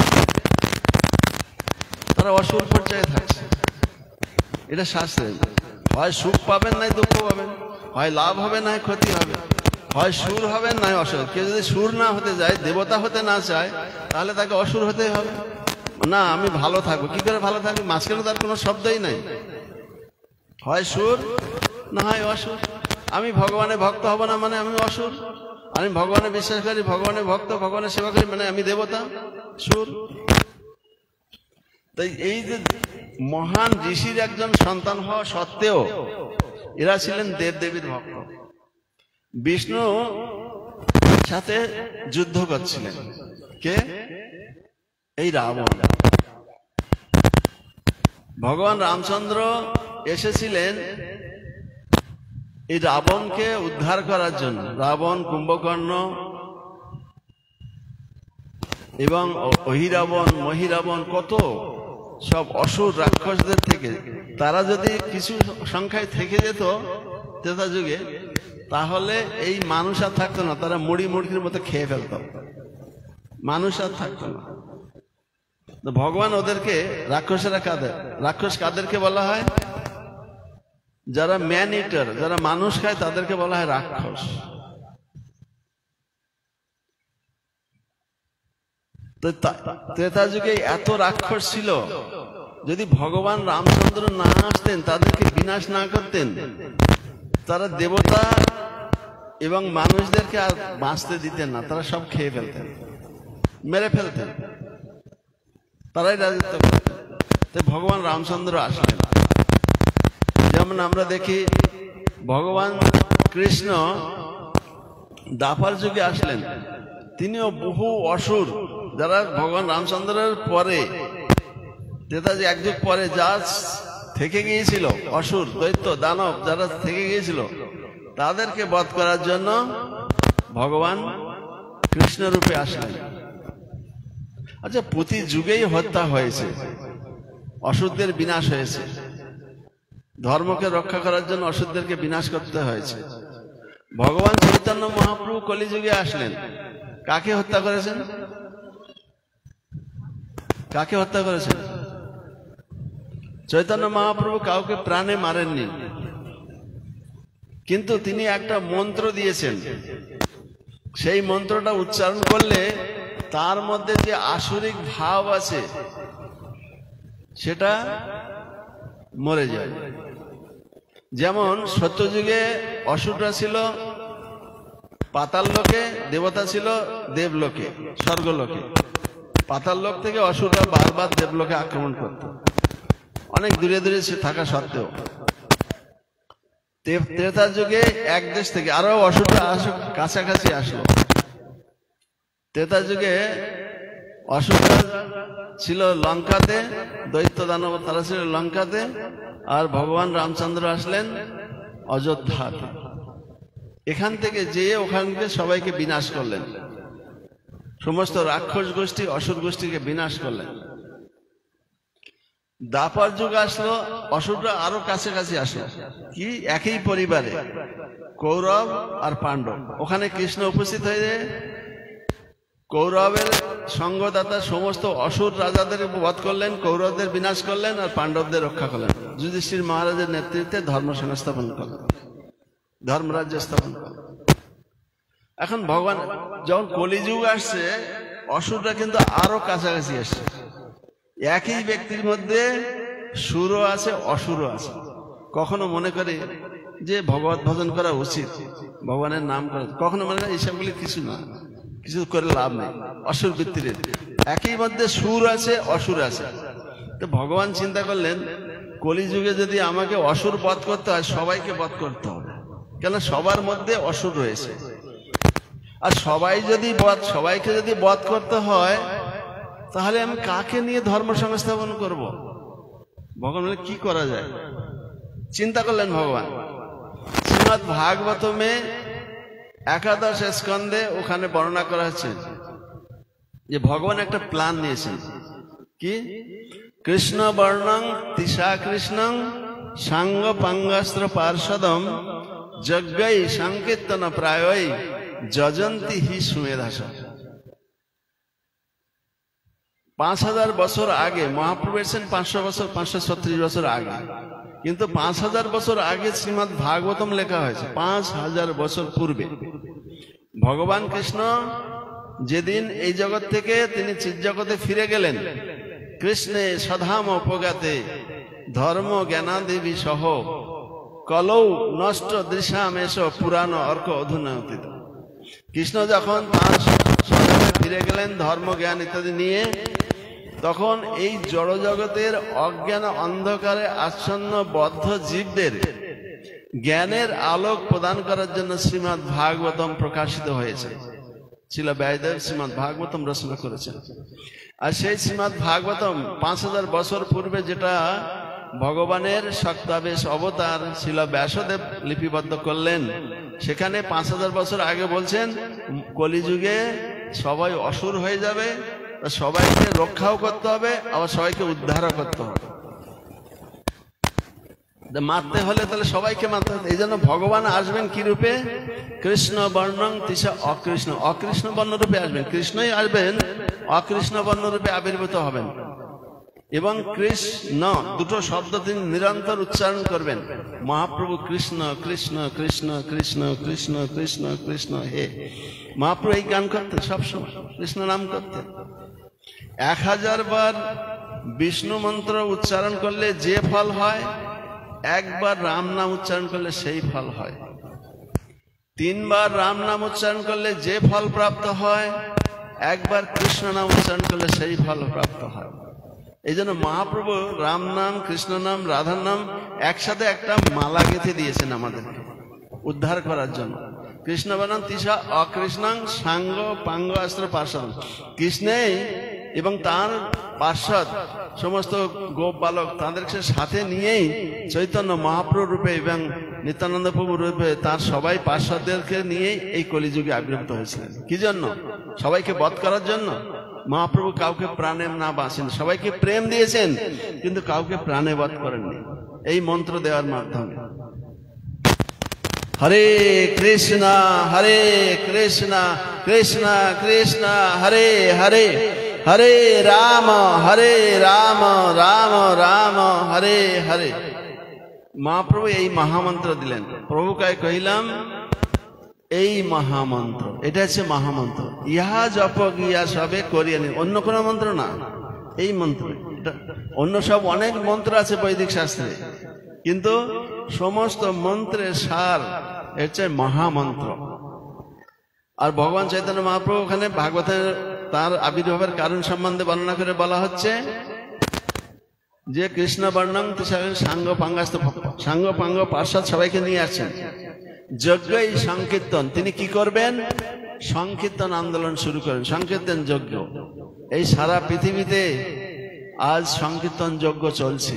তারা অসুর পর্যায়ে থাকছে। এটা শাস্ত্রে। হয় সুখ পাবেন নাই দুঃখ পাবেন, হয় লাভ হবে নাই ক্ষতি হবে, হয় সুর হবেন নাই অসুর। কেউ যদি সুর না হতে যায়, দেবতা হতে না চায়, তাহলে তাকে অসুর হতেই হবে। না আমি ভালো থাকবো, কি করে ভালো থাকবো? মাঝখানে তার কোনো শব্দই নাই, হয় সুর না হয় অসুর। আমি ভগবানের ভক্ত হব না মানে আমি অসুর, আমি ভগবানের বিশ্বাস করি, ভগবানের ভক্ত, ভগবানের সেবা করি মানে আমি দেবতা, সুর। তাই এই যে মহান ঋষির একজন সন্তান হওয়া সত্ত্বেও এরা ছিলেন দেব দেবীর ভক্ত। বিষ্ণু সাথে যুদ্ধ করছিলেন কে? এই রাবণ। ভগবান রামচন্দ্র এসেছিলেন এই রাবণকে উদ্ধার করার জন্য। রাবণ, কুম্ভকর্ণ এবং অহিরাবণ, মহিরাবণ, কত সব অসুর রাক্ষসদের থেকে তারা যদি কিছু সংখ্যায় থেকে যেত ত্রেতা যুগে, তাহলে এই মানুষ আর থাকতো না, তারা মুড়ি মুড়কির মতো খেয়ে ফেলত, মানুষ আর থাকতো না। তো ভগবান ওদেরকে, রাক্ষসেরা কাদের? রাক্ষস কাদেরকে বলা হয়? যারা ম্যান ইটার, যারা মানুষ খায়, তাদেরকে বলা হয় রাক্ষস। তো ত্রেতা যুগে এত রাক্ষস ছিল, যদি ভগবান রামচন্দ্র না আসতেন, তাদেরকে বিনাশ না করতেন, তারা দেবতা এবং মানুষদেরকে আর বাঁচতে দিতেন না, তারা সব খেয়ে ফেলতেন, মেরে ফেলতেন, তারাই রাজত্ব করতেন। তাই ভগবান রামচন্দ্র আসলেন। যেমন আমরা দেখি ভগবান কৃষ্ণ দ্বাপর যুগে আসলেন, তিনিও বহু অসুর যারা ভগবান রামচন্দ্রের পরে, ত্রেতাজি এক যুগ পরে যা থেকে গিয়েছিল, অসুর, দৈত্য, দানব যারা থেকে গিয়েছিল, তাদেরকে বধ করার জন্য ভগবান কৃষ্ণ রূপে আসলেন। আচ্ছা, প্রতি যুগেই হত্যা হয়েছে, অসুরদের বিনাশ হয়েছে, ধর্মকে রক্ষা করার জন্য অসুরদেরকে বিনাশ করতে হয়েছে। ভগবান চৈতন্য মহাপ্রভু কলিযুগে আসলেন, কাকে হত্যা করেছেন? কাকে হত্যা করেছেন? চৈতন্য মহাপ্রভু কাউকে প্রাণে মারেননি, কিন্তু তিনি একটা মন্ত্র দিয়েছেন। সেই মন্ত্রটা উচ্চারণ করলে তার মধ্যে যে আসুরিক ভাব আছে সেটা মরে যায়। যেমন সত্যযুগে অসুররা ছিল পাতাল লোকে, দেবতা ছিল দেবলোকে, স্বর্গলোকে। পাতাল লোক থেকে অসুররা বারবার দেবলোকে আক্রমণ করত, অনেক দূরে দূরে থাকা সত্ত্বেও। ত্রেতার যুগে এক দেশ থেকে আরো অসুররা কাছাকাছি আসলো। ত্রেতার যুগে অসুররা ছিল লঙ্কাতে, দৈত্য দানব তারা ছিল লঙ্কাতে, আর ভগবান রামচন্দ্র আসলেন অযোধ্যাতে। এখান থেকে যেয়ে ওখানকে সবাইকে বিনাশ করলেন, সমস্ত রাক্ষস গোষ্ঠী অসুর গোষ্ঠীকে বিনাশ করলেন। দ্বাপর যুগ আসলো, অসুররা আরো কাছাকাছি আসলো, কি একই পরিবারে, কৌরব আর পাণ্ডব। ওখানে কৃষ্ণ উপস্থিত হয়ে কৌরবের সঙ্গদাতা সমস্ত অসুর রাজাদের বধ করলেন, কৌরবদের বিনাশ করলেন, আর পাণ্ডবদের রক্ষা করলেন। যুধিষ্ঠির মহারাজের নেতৃত্বে ধর্ম সংস্থাপন করলেন, ধর্মরাজ্য স্থাপন করলেন। এখন ভগবান যখন কলিযুগ আসছে, অসুররা কিন্তু আরো কাছাকাছি আসছে। একই ব্যক্তির মধ্যে সুরও আছে, অসুরও আছে। কখনো মনে করে যে ভগবত ভজন করা উচিত, ভগবানের নাম করা, কখনো মনে করে এইসবগুলি কিছু না, কিছু করে লাভ নেই, অসুর বৃত্তির। একই মধ্যে সুর আছে, অসুর আছে। তো ভগবান চিন্তা করলেন, কলিযুগে যদি আমাকে অসুর বধ করতে হয়, সবাইকে বধ করতে হবে, কেন সবার মধ্যে অসুর রয়েছে। আর সবাইকে যদি বধ করতে হয়, তাহলে আমি কাকে নিয়ে ধর্ম সংস্থাপন করব? ভগবান বলে কি করা যায়? চিন্তা করলেন ভগবান। শ্রীমদ্ ভাগবতমে 11 স্কন্ধে ওখানে বর্ণনা করা হচ্ছে যে ভগবান একটা প্ল্যান নিয়েছেন। কি? কৃষ্ণ বর্ণং তিসা কৃষ্ণং সাঙ্গ পাঙ্গাস্ত্র পার্ষদম যজ্ঞই সংকীর্তন প্রায়ই যজন্তি হি সুমেধাস। 5000 বছর আগে মহাপ্রভু এসেছেন, 536 বছর আগে, কিন্তু 5000 বছর আগে শ্রীমদ্ ভাগবতম লেখা হয়েছে 5000 বছর পূর্বে। ভগবান কৃষ্ণ যেদিন এই জগৎ থেকে তিনি চিৎজগতে ফিরে গেলেন, কৃষ্ণে সধাম উপগাতে ধর্ম জ্ঞানাদেবী সহ কলৌ নষ্ট দৃশ্যামেশ পুরাণ অর্ক অধুনাতীত। কৃষ্ণ যখন তার সধামে ফিরে গেলেন ধর্ম জ্ঞান ইত্যাদি নিয়ে, তখন এই জড় জগতের অজ্ঞান অন্ধকারে আচ্ছন্ন বদ্ধ জীবদের জ্ঞানের আলোক প্রদান করার জন্য শ্রীমদ্ ভাগবতম প্রকাশিত হয়েছে। ছিল ব্যাসদেব শ্রীমদ্ ভাগবতম রচনা করেছেন। আর সেই শ্রীমদ্ ভাগবতম 5000 বছর পূর্বে যেটা ভগবানের শক্তাবেশ অবতার ছিল ব্যাসদেব লিপিবদ্ধ করলেন, সেখানে 5000 বছর আগে বলছেন কলিযুগে সবাই অসুর হয়ে যাবে, সবাইকে রক্ষাও করতে হবে, আবার সবাইকে উদ্ধারও করতে হবে। মারতে হলে তাহলে সবাইকে মারতে হবে। এই জন্য ভগবান আসবেন কি রূপে? কৃষ্ণ বর্ণং তিসা অকৃষ্ণ, অকৃষ্ণ বর্ণ রূপে আসবেন। কৃষ্ণই আসবেন, অকৃষ্ণ বর্ণ রূপে আবির্ভূত হবেন। এবং কৃষ্ণ দুটো শব্দ তিনি নিরন্তর উচ্চারণ করবেন। মহাপ্রভু কৃষ্ণ কৃষ্ণ কৃষ্ণ কৃষ্ণ কৃষ্ণ কৃষ্ণ কৃষ্ণ হে। মহাপ্রভু এই গান করতেন, সবসময় কৃষ্ণ নাম করতেন। 1000 বার বিষ্ণু মন্ত্র উচ্চারণ করলে যে ফল হয়, একবার রাম নাম উচ্চারণ করলে সেই ফল হয়। 3 বার রাম নাম উচ্চারণ করলে যে ফল প্রাপ্ত হয়, একবার কৃষ্ণ নাম উচ্চারণ করলে সেই ফল প্রাপ্ত হয়। এই জন্য মহাপ্রভু রাম নাম, কৃষ্ণ নাম, রাধার নাম একসাথে একটা মালা গেঁথে দিয়েছেন আমাদেরকে উদ্ধার করার জন্য। কৃষ্ণ বনাম তিসা অকৃষ্ণাং সাঙ্গ পাঙ্গ অস্ত্র পার্ষদ। কৃষ্ণেই এবং তার পার্ষদ সমস্ত গোপ বালক তাদেরকে সাথে নিয়েই চৈতন্য মহাপ্রভু রূপে এবং নিত্যানন্দ প্রভু রূপে তার সবাই পার্ষদদেরকে নিয়েই এই কলিযুগে আবির্ভূত হয়েছিলেন। কি জন্য? সবাইকে বধ করার জন্য। মহাপ্রভু কাউকে প্রাণে না বাঁচেন, সবাইকে প্রেম দিয়েছেন, কিন্তু কাউকে প্রাণে বধ করেননি এই মন্ত্র দেওয়ার মাধ্যমে। হরে কৃষ্ণ কৃষ্ণ কৃষ্ণ হরে হরে, হরে রাম রাম রাম হরে হরে। মহাপ্রভু এই মহামন্ত্র দিলেন। প্রভুকে কহিলাম এই মহামন্ত্র, এটা হচ্ছে মহামন্ত্র, ইহা জপ গিয়া সবে করিয়া নি। অন্য কোনো মন্ত্র না, এই মন্ত্র। অন্য সব অনেক মন্ত্র আছে বৈদিক শাস্ত্রে, কিন্তু সমস্ত মন্ত্রের সার হচ্ছে মহামন্ত্র। আর ভগবান চৈতন্য মহাপ্রভু ওখানে ভাগবতের তার আবির্ভাবের কারণ সম্বন্ধে বর্ণনা করে বলা হচ্ছে যে কৃষ্ণ বর্ণং সাঙ্গ পাঙ্গ পার্ষদ সবাইকে নিয়ে আসছেন, যজ্ঞ এই সংকীর্তন তিনি কি করবেন, সংকীর্তন আন্দোলন শুরু করেন, সংকীর্তন যজ্ঞ। এই সারা পৃথিবীতে আজ সংকীর্তন যজ্ঞ চলছে।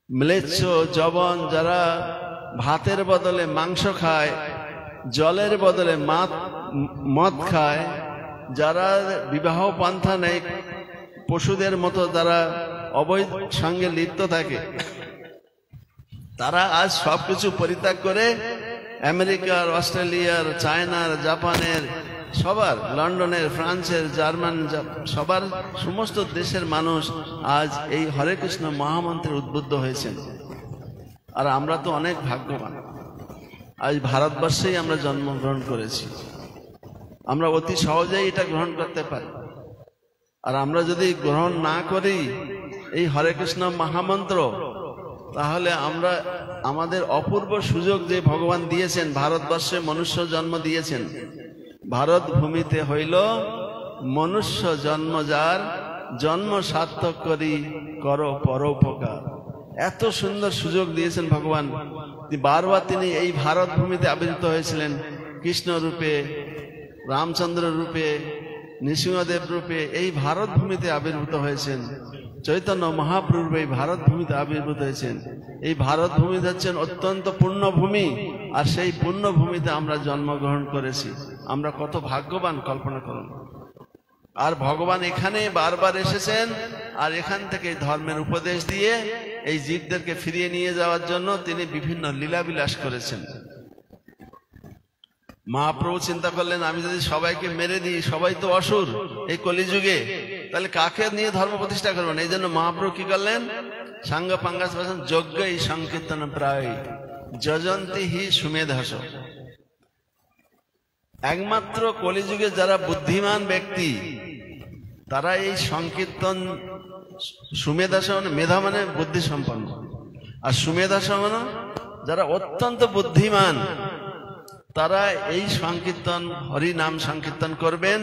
ম্লেচ্ছ যবন যারা ভাতের বদলে মাংস খায়, জলের বদলে মদ খায়, যারা বিবাহ পন্থা নেই, পশুদের মতো যারা অবৈধ সঙ্গে লিপ্ত থাকে, তারা আজ সবকিছু পরিত্যাগ করে আমেরিকার, অস্ট্রেলিয়ার, চায়নার, জাপানের, সবার, লন্ডনের, ফ্রান্সের, জার্মান, সবার সমস্ত দেশের মানুষ আজ এই হরে কৃষ্ণ মহামন্ত্রে উদ্বুদ্ধ হয়েছেন। আর আমরা তো অনেক ভাগ্যবান, আজ ভারতবর্ষেই আমরা জন্মগ্রহণ করেছি। আমরা অতি সহজেই এটা গ্রহণ করতে পারি। আর আমরা যদি গ্রহণ না করি এই হরে কৃষ্ণ মহামন্ত্র, তাহলে আমরা আমাদের অপূর্ব সুযোগ যে ভগবান দিয়েছেন, ভারতবর্ষে মনুষ্য জন্ম দিয়েছেন, ভারত ভূমিতে হইল মনুষ্য জন্ম যার, জন্ম সার্থক করি করো পরোপকার। এত সুন্দর সুযোগ দিয়েছেন ভগবান। বারবার তিনি এই ভারত ভূমিতে আবির্ভূত হয়েছিলেন, কৃষ্ণ রূপে, রামচন্দ্র রূপে, নৃসিংহদেব রূপে এই ভারত ভূমিতে আবির্ভূত হয়েছেন। চৈতন্য মহাপ্রভু এই ভারত ভূমিতে আবির্ভূত হয়েছেন। এই ভারত ভূমি হচ্ছেন অত্যন্ত পুণ্যভূমি, আর সেই পুণ্যভূমিতে আমরা জন্মগ্রহণ করেছি। আমরা কত ভাগ্যবান কল্পনা করুন। আর ভগবান এখানে বারবার এসেছেন, আর এখান থেকে ধর্মের উপদেশ দিয়ে এই জীবদেরকে ফিরিয়ে নিয়ে যাওয়ার জন্য তিনি বিভিন্ন লীলাবিলাস করেছেন। মহাপ্রভু চিন্তা করলেন, আমি যদি সবাইকে মেরে দিই, সবাই তো অসুর এই কলিযুগে, তাহলে কাকে নিয়ে ধর্ম প্রতিষ্ঠা করবেন? এই জন্য মহাপ্রভু কি করলেন, সাঙ্গ পাঙ্গাস যজ্ঞ এই সংকীর্তন প্রায় যজন্তি হি সুমেধস। একমাত্র কলিযুগে যারা বুদ্ধিমান ব্যক্তি তারা এই সংকীর্তন, সুমেধাস মানে মেধা মানে বুদ্ধি সম্পন্ন, আর সুমেধাস মানে যারা অত্যন্ত বুদ্ধিমান, তারা এই সংকীর্তন হরি নাম সংকীর্তন করবেন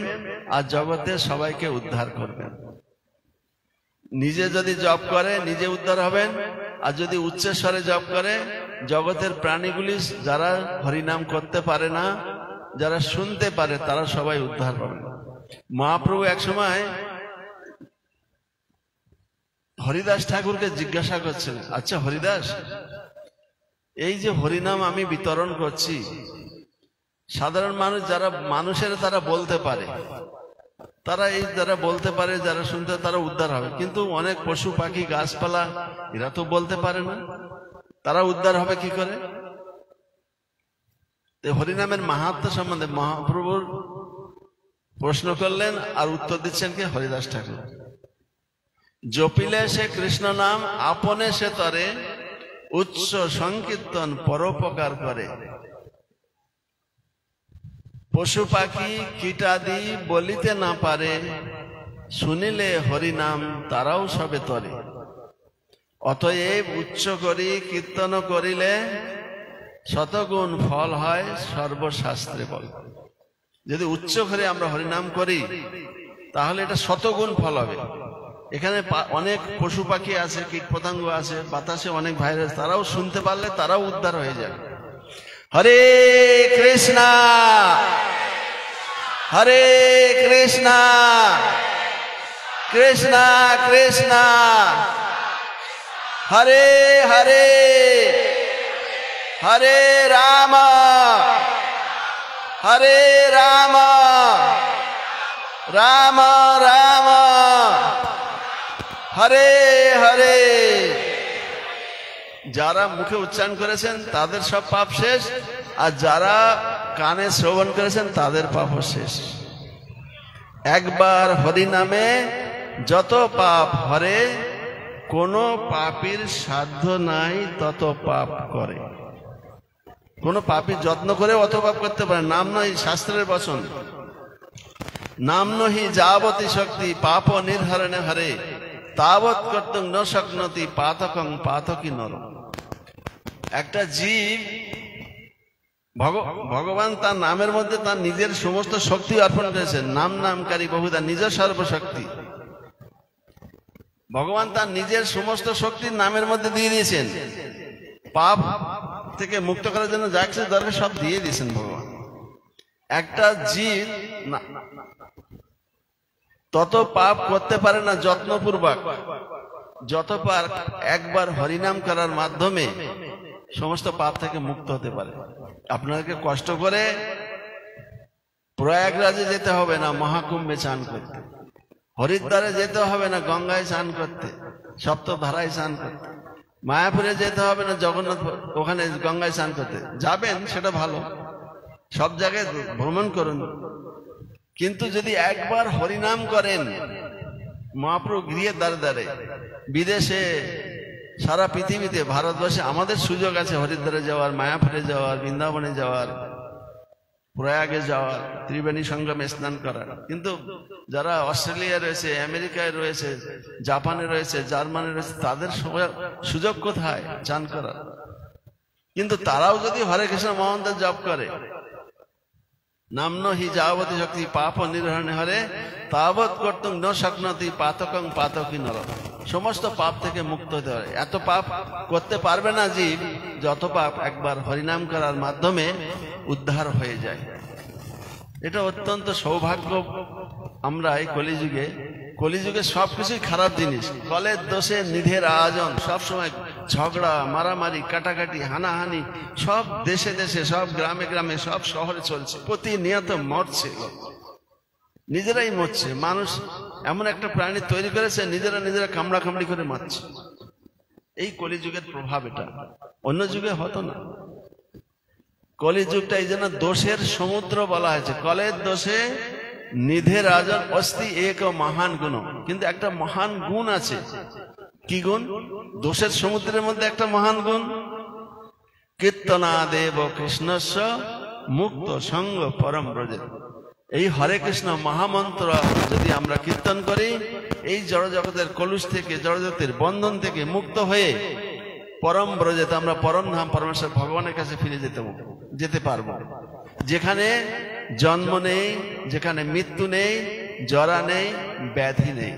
আর জগতে সবাইকে উদ্ধার করবেন। নিজে যদি জপ করে নিজে উদ্ধার হবেন, আর যদি উচ্চস্বরে জপ করে জগতের প্রাণীগুলি যারা হরিনাম করতে পারে না, যারা শুনতে পারে, তারা সবাই উদ্ধার পাবেন। মহাপ্রভু এক সময় হরিদাস ঠাকুরকে জিজ্ঞাসা করছেন, আচ্ছা হরিদাস, এই যে হরিনাম আমি বিতরণ করছি, সাধারণ মানুষ যারা মানুষের তারা বলতে পারে, তারা এই যারা বলতে পারে, যারা শুনতে, তারা উদ্ধার হবে, কিন্তু অনেক পশু পাখি গাছপালা এরা তো বলতে পারে না, তারা উদ্ধার হবে কি করে? হরিনামের মাহাত্ম্য সম্বন্ধে মহাপ্রভুর প্রশ্ন করলেন, আর উত্তর দিচ্ছেন কে? হরিদাস ঠাকুর। জপিলে সে কৃষ্ণ নাম আপনে সে তরে, উচ্চ সংকীর্তন পরোপকার করে। পশু পাখি কীটাদি বলিতে না পারে, শুনিলে হরিনাম তারাও সবে তরে। অতএব উচ্চ করি কীর্তন করিলে, শতগুণ ফল হয় সর্বশাস্ত্রে বল। যদি উচ্চ করে আমরা হরিনাম করি তাহলে এটা শতগুণ ফল হবে। এখানে অনেক পশু পাখি আছে, কীট পতঙ্গ আছে, বাতাসে অনেক ভাইরাস, তারাও শুনতে পারলে তারাও উদ্ধার হয়ে যাবে। হরে কৃষ্ণ হরে কৃষ্ণ কৃষ্ণ কৃষ্ণ হরে হরে হরে রাম হরে রাম রাম রাম হরে হরে। যারা মুখে উচ্চারণ করেছেন তাদের সব পাপ শেষ, আর যারা কানে শ্রবণ করেছেন তাদের পাপ শেষ। একবার হরি নামে যত পাপ হরে, কোনো পাপীর সাধ্য নাই তত পাপ করে। কোন পাপী যত্ন করে অত পাপ করতে পারে। নাম নয়, শাস্ত্রের বচন, নাম নহি যাবতী শক্তি পাপ নির্হরণে হরে। তাবৎ কর্তুং ন শক্নতি পাতকং পাতকি নর। একটা জীব ভগবান তার নামের মধ্যে তার নিজের সমস্ত শক্তি অর্পণ করেছেন। নাম নামকারী বহুধা নিজ সর্বশক্তি। ভগবান তার নিজের সমস্ত শক্তি নামের মধ্যে দিয়ে দিয়েছেন। পাপ থেকে মুক্ত করার জন্য যা কিছু দরকার সব দিয়ে দিয়েছেন ভগবান। একটা জীব তত পাপ করতে পারে না যত্নপূর্বক, যত পার একবার হরিনাম করার মাধ্যমে সমস্ত পাপ থেকে মুক্ত হতে পারে। আপনাকে কষ্ট করে প্রয়াগরাজে যেতে হবে না মহাকুম্ভে চান করতে, হরিদ্বারে যেতে হবে না গঙ্গায় স্নান করতে, সপ্তধারায় স্নান করতে, মায়াপুরে যেতে হবে না জগন্নাথ ওখানে গঙ্গায় স্নান করতে। যাবেন সেটা ভালো, সব জায়গায় ভ্রমণ করুন, কিন্তু যদি একবার হরিনাম করেন মহাপ্রভু গৃহের দ্বারে দ্বারে, বিদেশে সারা পৃথিবীতে, ভারতবর্ষে আমাদের সুযোগ আছে হরিদ্বারে যাওয়ার, মায়াপুরে যাওয়ার, বৃন্দাবনে যাওয়ার, প্রয়াগে যাওয়ার, ত্রিবেণী সঙ্গমে স্নান করার। কিন্তু যারা অস্ট্রেলিয়া রয়েছে, আমেরিকায় রয়েছে, জাপানে রয়েছে, জার্মানি রয়েছে, তাদের সুযোগ কোথায় চান করার? কিন্তু তারাও যদি হরে কৃষ্ণ মহামন্ত্র জপ করে, নাম্ন হি যাবতী শক্তি পাপ নির্হরণে হরে তাবৎ কর্তুং ন শক্নতি পাতকং পাতকি নর। সমস্ত পাপ থেকে মুক্ত হতে পারে। এত পাপ করতে পারবে না জীব যত পাপ একবার হরিনাম করার মাধ্যমে উদ্ধার হয়ে যায়। এটা অত্যন্ত সৌভাগ্য। আমরা এই কলিযুগে সবকিছুই খারাপ জিনিস। কলের দোষে নিধের আয়োজন, সবসময় ঝগড়া, মারামারি, কাটাকাটি, হানাহানি সব দেশে দেশে, সব গ্রামে গ্রামে, সব শহরে চলছে। প্রতিনিয়ত মরছে, নিজেরাই মরছে। মানুষ এমন একটা প্রাণী তৈরি করেছে, নিজেরা কামড়া কামড়ি করে মারছে। এই কলিযুগের প্রভাব এটা, অন্য যুগে হতো না। কলিযুগটা এই জন্য দোষের সমুদ্র বলা হয়েছে। কলের দোষে নিধে রাজন অস্তি এক মহান গুণ। কিন্তু একটা মহান গুণ আছে। কি গুণ? দোষের সমুদ্রের মধ্যে একটা মহান গুণ, কীর্তনা দেব কৃষ্ণস্য মুক্ত সঙ্গ পরম ব্রজে। এই হরে কৃষ্ণ মহামন্ত্র যদি আমরা কীর্তন করি, এই জড়জগতের কলুষ থেকে, জড়জগতের বন্ধন থেকে মুক্ত হয়ে পরম ব্রজেতে আমরা পরম ধাম পরমেশ্বর ভগবানের কাছে ফিরে যেতে পারবো, যেখানে জন্ম নেই, যেখানে মৃত্যু নেই, জরা নেই, ব্যাধি নেই।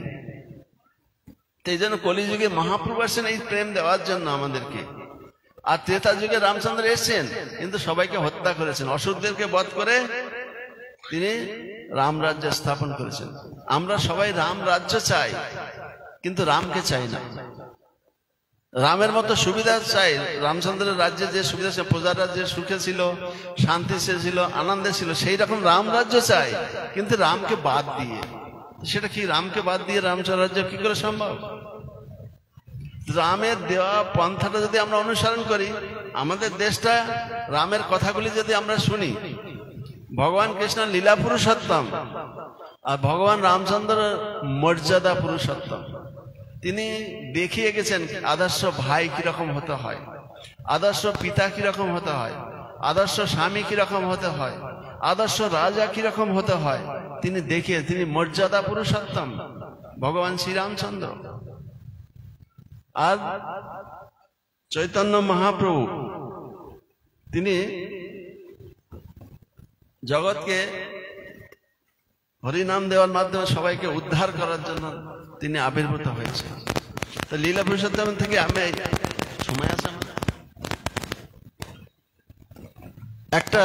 এই জন্য কলিযুগে মহাপ্রভু আসেন এই প্রেম দেওয়ার জন্য আমাদেরকে। আর ত্রেতা যুগে রামচন্দ্র এসেছেন, কিন্তু সবাইকে হত্যা করেছেন, অসুরদেরকে বধ করে তিনি রাম রাজ্য স্থাপন করেছেন। আমরা সবাই রাম রাজ্য চাই, কিন্তু রামকে চাই না। রামের মতো সুবিধা চাই। রামচন্দ্রের রাজ্যে যে সুবিধা ছিল, প্রজারা যে সুখে ছিল, শান্তি ছিল, আনন্দে ছিল, সেই রকম রাম রাজ্য চাই, কিন্তু রামকে বাদ দিয়ে। সেটা কি? রামকে বাদ দিয়ে রামচন্দ্র রাজ্য কি করে সম্ভব? রামের দেওয়া পন্থাটা যদি আমরা অনুসরণ করি, আমাদের দেশটা, রামের কথাগুলি যদি আমরা শুনি, ভগবান কৃষ্ণ লীলা পুরুষোত্তম আর ভগবান রামচন্দ্র মর্যাদা পুরুষোত্তম। তিনি দেখিয়ে গেছেন আদর্শ ভাই কিরকম হতে হয়, আদর্শ পিতা কিরকম হতে হয়, আদর্শ স্বামী কিরকম হতে হয়, আদর্শ রাজা কিরকম হতে হয়। তিনি দেখিয়ে, তিনি মর্যাদা পুরুষোত্তম ভগবান শ্রীরামচন্দ্র। আর চৈতন্য মহাপ্রভু তিনি জগৎকে হরিনাম দেওয়ার মাধ্যমে সবাইকে উদ্ধার করার জন্য তিনি আবির্ভূত হয়েছে। তো লীলা পুরুষোত্তম থেকে আমি সময় আছে, একটা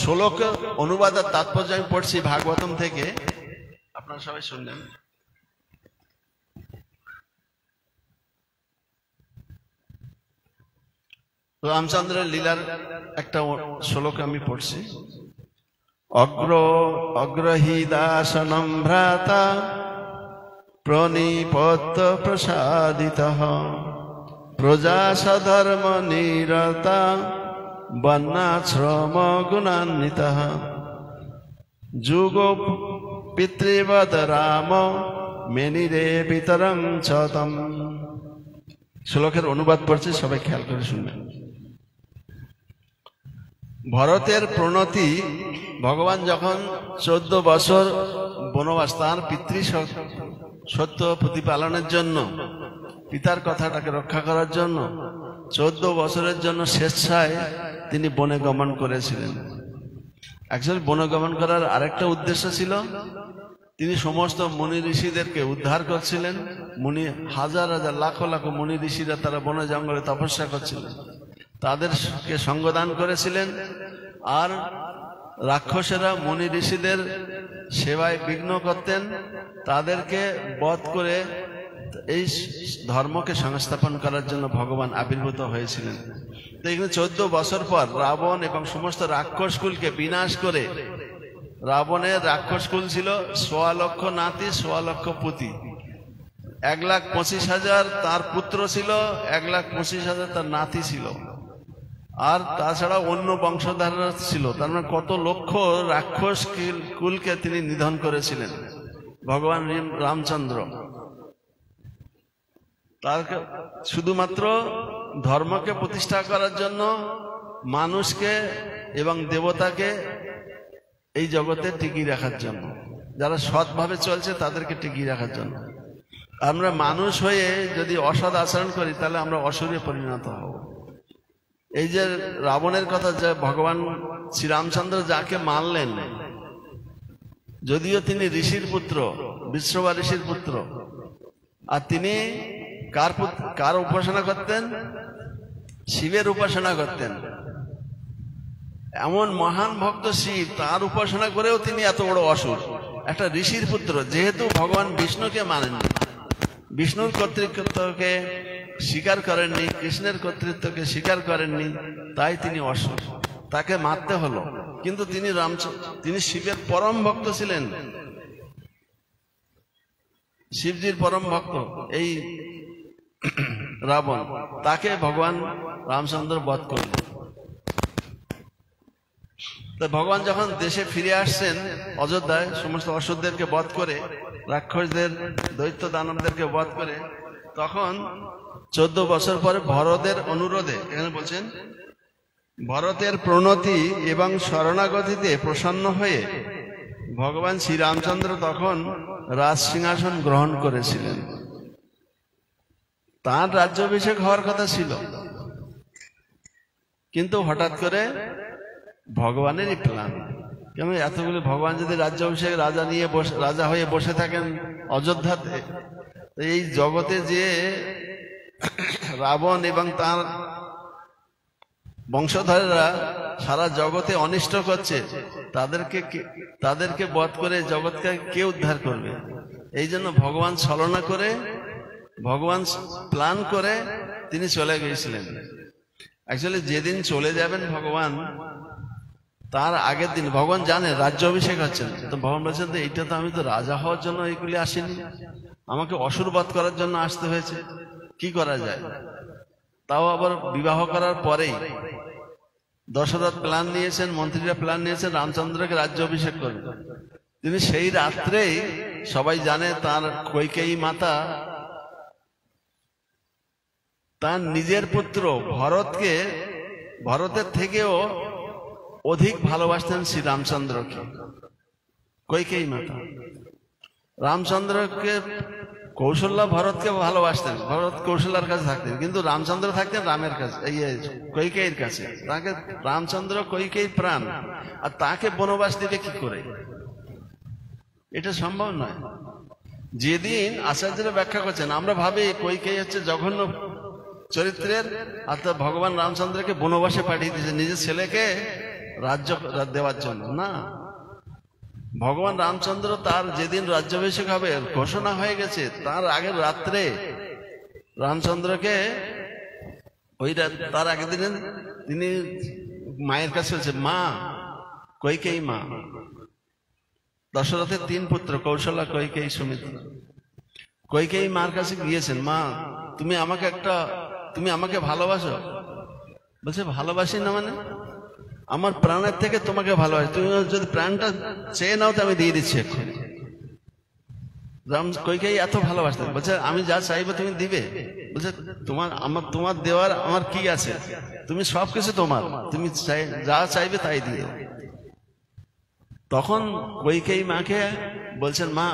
শ্লোক অনুবাদ আর তাৎপর্য আমি পড়ছি ভাগবতম থেকে, আপনারা সবাই শুনলেন। রামচন্দ্রের লীলার একটা শ্লোক আমি পড়ছি। অগ্রহী দাসনম ভ্রাতা প্রণিপত্য প্রসাদিতঃ প্রজা সধর্ম নিরতা বর্ণাশ্রম গুণান্বিতঃ যুগ পিতৃবদ রাম মেনিরে বিতরং চতম। শ্লোকের অনুবাদ পড়ছি, সবাই খেয়াল করে শুনবেন। ভরতের প্রণতি, ভগবান যখন 14 বছর বনবাস, তাঁর সত্য প্রতিপালনের জন্য, পিতার কথাটাকে রক্ষা করার জন্য 14 বছরের জন্য স্বেচ্ছায় তিনি বনে গমন করেছিলেন। অ্যাকচুয়ালি বনে গমন করার আরেকটা উদ্দেশ্য ছিল, তিনি সমস্ত মুনি ঋষিদেরকে উদ্ধার করছিলেন। মুনি হাজার হাজার লাখ লাখ মুনি ঋষিরা তারা বনে জঙ্গলে তপস্যা করছিলেন, তাদেরকে সঙ্গদান করেছিলেন। আর রাক্ষসেরা মুনি ঋষিদের সেবায় বিঘ্ন করতেন, তাদেরকে বধ করে এই ধর্মকে সংস্থাপন করার জন্য ভগবান আবির্ভূত হয়েছিলেন। তো এখানে 14 বছর পর রাবণ এবং সমস্ত রাক্ষসকুলকে বিনাশ করে, রাবণের রাক্ষসকুল ছিল 1.25 লক্ষ নাতি 1.25 লক্ষ পুতি, 1,25,000 তার পুত্র ছিল, 1,25,000 তার নাতি ছিল, আর তাছাড়া অন্য বংশধাররা ছিল। তার মানে কত লক্ষ রাক্ষস কুলকে তিনি নিধন করেছিলেন ভগবান রামচন্দ্র। তার শুধুমাত্র ধর্মকে প্রতিষ্ঠা করার জন্য, মানুষকে এবং দেবতাকে এই জগতে টিকিয়ে রাখার জন্য, যারা সৎভাবে চলছে তাদেরকে টিকিয়ে রাখার জন্য। আমরা মানুষ হয়ে যদি অসৎ আচরণ করি তাহলে আমরা অসুরে পরিণত হব। এই যে রাবণের কথা, যে ভগবান শ্রীরামচন্দ্র যাকে মানলেন, যদিও তিনি ঋষির পুত্র, বিশ্ববা ঋষির পুত্র, আর তিনি কার উপাসনা করতেন? শিবের উপাসনা করতেন। এমন মহান ভক্ত শিব, তার উপাসনা করেও তিনি এত বড় অসুর। একটা ঋষির পুত্র, যেহেতু ভগবান বিষ্ণুকে মানেননি, বিষ্ণুর কর্তৃত্বকে স্বীকার করেননি, কৃষ্ণের কর্তৃত্বকে স্বীকার করেননি, তাই তিনি অসুর, তাকে মারতে হলো। কিন্তু তিনি শিবের পরম ভক্ত ছিলেন, শিবজির পরম ভক্ত এই রাবণ, তাকে ভগবান রামচন্দ্র বধ করলেন। তো ভগবান যখন দেশে ফিরে আসছেন অযোধ্যায়, সমস্ত অসুরদেরকে বধ করে, রাক্ষসদের দৈত্য দানবদেরকে বধ করে, তখন 14 বছর পরে ভরতের অনুরোধে, এখানে বলছেন ভরতের প্রণতি এবং শরণাগতিতে প্রসন্ন হয়ে ভগবান শ্রীরামচন্দ্র তখন রাজ সিংহাসন গ্রহণ করেছিলেন। তার রাজ্যাভিষেক হওয়ার কথা ছিল, কিন্তু হঠাৎ করে ভগবানেরই প্ল্যান। কেন এতগুলো ভগবান যদি রাজ্যাভিষেক রাজা হয়ে বসে থাকেন অযোধ্যাতে, এই জগতে যে রাবণ এবং তার বংশধরেরা সারা জগতে অনিষ্ট করছে, তাদেরকে বধ করে জগৎকে কে উদ্ধার করবে? এই জন্য ভগবান ছলনা করে, ভগবান প্ল্যান করে তিনি চলে গিয়েছিলেন। অ্যাকচুয়ালি যেদিন চলে যাবেন ভগবান, তার আগের দিন ভগবান জানে রাজ্যাভিষেক হচ্ছেন, তো ভগবান বলছেন যে এইটা তো আমি তো রাজা হওয়ার জন্য এইগুলি আসিনি, আমাকে অসুর বধ করার জন্য আসতে হয়েছে, কি করা যায়? তাও আবার বিবাহ করার পরেই দশরথ প্ল্যান নিয়েছেন, মন্ত্রীরা প্ল্যান নিয়েছেন রামচন্দ্রকে রাজ্যাভিষেক করবে। তিনি সেই রাত্রেই, সবাই জানে তার কৈকেয়ী মাতা তার নিজের পুত্র ভরতের থেকেও অধিক ভালোবাসতেন শ্রী রামচন্দ্রকে। কৈকেয়ী মাতা রামচন্দ্রকে, কৌশল্যা ভরতকে ভালোবাসতেন, ভরত কৌশল্যার কাছে থাকতেন, কিন্তু রামচন্দ্র থাকতেন রামের কাছে, কৈকেয়ীর কাছে। তাকে রামচন্দ্র কৈকেয়ীর প্রাণ, আর তাকে বনবাস দিবে কি করে? এটা সম্ভব নয়। যেদিন আচার্যরা ব্যাখ্যা করছেন, আমরা ভাবি কৈকেয়ী হচ্ছে জঘন্য চরিত্রের, আর ভগবান রামচন্দ্রকে বনবাসে পাঠিয়ে দিয়েছে নিজের ছেলেকে রাজ্য দেওয়ার জন্য। না, ভগবান রামচন্দ্র তার যেদিন রাজ্যাভিষেক হবে ঘোষণা হয়ে গেছে, তার আগের রাত্রে রামচন্দ্রকে তার আগের দিনে তিনি মায়ের কাছে বলছে, মা, কৈকেয়ী মা, দশরথের 3 পুত্র কৌশল্যা, কৈকেয়ী, সুমিত্রা। কৈকেয়ী মার কাছে গিয়েছেন, মা তুমি আমাকে ভালোবাসো? বলছে ভালোবাসি না মানে, আমার প্রাণের থেকে তোমাকে ভালোবাসি, তুমি যদি প্রাণটা চেয়ে নাও তো আমি দিয়ে দিচ্ছি এখন। কৈকেয়ী এত ভালোবাসতেন, বলছে আমি যা চাইবো তুমি দিবে? বলছে তোমার দেওয়ার আমার কি আছে, তুমি সবকিছু তোমার, তুমি যা চাইবে তাই দিও। তখন কৈকেয়ী মাকে বলছেন, মা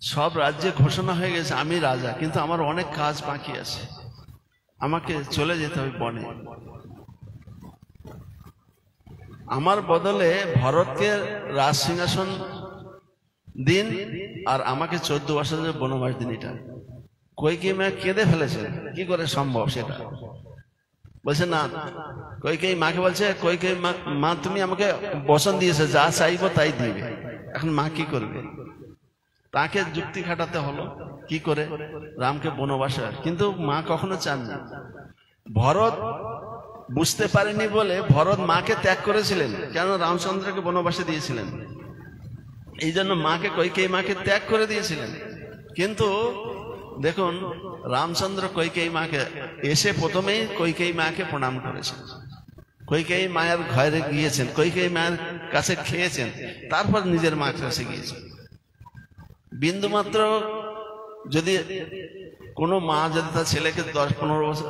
সব রাজ্যে ঘোষণা হয়ে গেছে আমি রাজা, কিন্তু আমার অনেক কাজ বাকি আছে, আমাকে চলে যেতে হবে বনে। আমার বদলে ভরতকে রাজ সিংহাসন দিন আর আমাকে 14 বছরের বনবাস দিন। এটা কইকেয়ী মা কেঁদে ফেলেছে, কি করে সম্ভব সেটা? বলছে না, কইকেয়ী মাকে বলছে, কইকেয়ী মা তুমি আমাকে বচন দিয়েছে যা চাইবো তাই দিবে, এখন মা কি করবে? তাকে যুক্তি খাটাতে হলো কি করে রামকে বনবাসে, কিন্তু মা কখনো চান না। ভরত বুঝতে পারেনি বলে ভরত মাকে ত্যাগ করেছিলেন, কেন রামচন্দ্রকে বনবাসে দিয়েছিলেন, এই জন্য মাকে কইকেয়ী মাকে ত্যাগ করে দিয়েছিলেন। কিন্তু দেখুন রামচন্দ্র কইকেয়ী মাকে এসে প্রথমেই কইকেয়ী মাকে প্রণাম করেছেন, কইকেয়ী মায়ের ঘরে গিয়েছেন, কইকেয়ী মায়ের কাছে খেয়েছেন, তারপর নিজের মার কাছে গিয়েছেন। বিন্দুমাত্র যদি কোনো মা যদি তার ছেলেকে 10, 15 বছর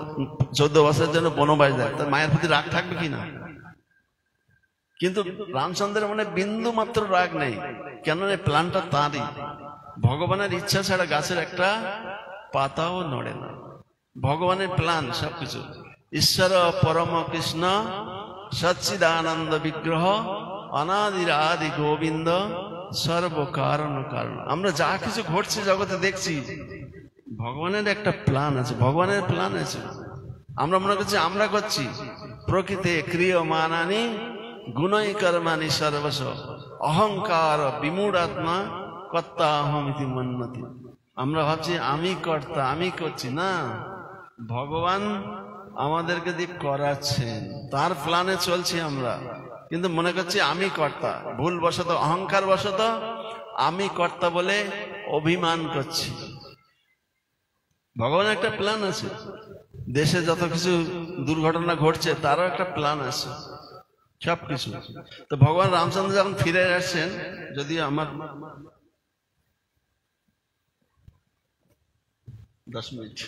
14 বছরের জন্য বনবাস দেয়, তার মায়ের প্রতি রাগ থাকবে কিনা? কিন্তু রামচন্দ্রের মনে বিন্দু মাত্র রাগ নেই, কেন এই প্ল্যানটা তাঁরই। ভগবানের ইচ্ছা ছাড়া গাছের একটা পাতাও নড়ে না, ভগবানের প্ল্যান সবকিছু। ঈশ্বর পরম কৃষ্ণ সচ্চিদানন্দ বিগ্রহ অনাদির আদি গোবিন্দ সর্ব কারণ কারণ। আমরা যা কিছু ঘটছে জগতে দেখছি, ভগবানের একটা প্ল্যান আছে, ভগবানের প্ল্যান আছে। আমরা মনে করছি আমরা করছি, প্রকৃতি ক্রিয়মানানি গুণই কর্মানি সর্বস্ব অহংকার বিমূঢ়াত্মা কর্তা অহমিতি মন্নতি। আমরা ভাবছি আমি কর্তা, আমি করছি না, ভগবান আমাদেরকে দিয়ে করাচ্ছেন, তার প্ল্যানে চলছি আমরা, কিন্তু মনে করছি আমি কর্তা। ভুল বশত, অহংকার বশত আমি কর্তা বলে অভিমান করছি। ভগবানের একটা প্ল্যান আছে, দেশে যত কিছু দুর্ঘটনা ঘটছে তারও একটা প্ল্যান আছে, সবকিছু। তো ভগবান রামচন্দ্র যখন ফিরে আসছেন, যদিও আমার 10 মিনিট,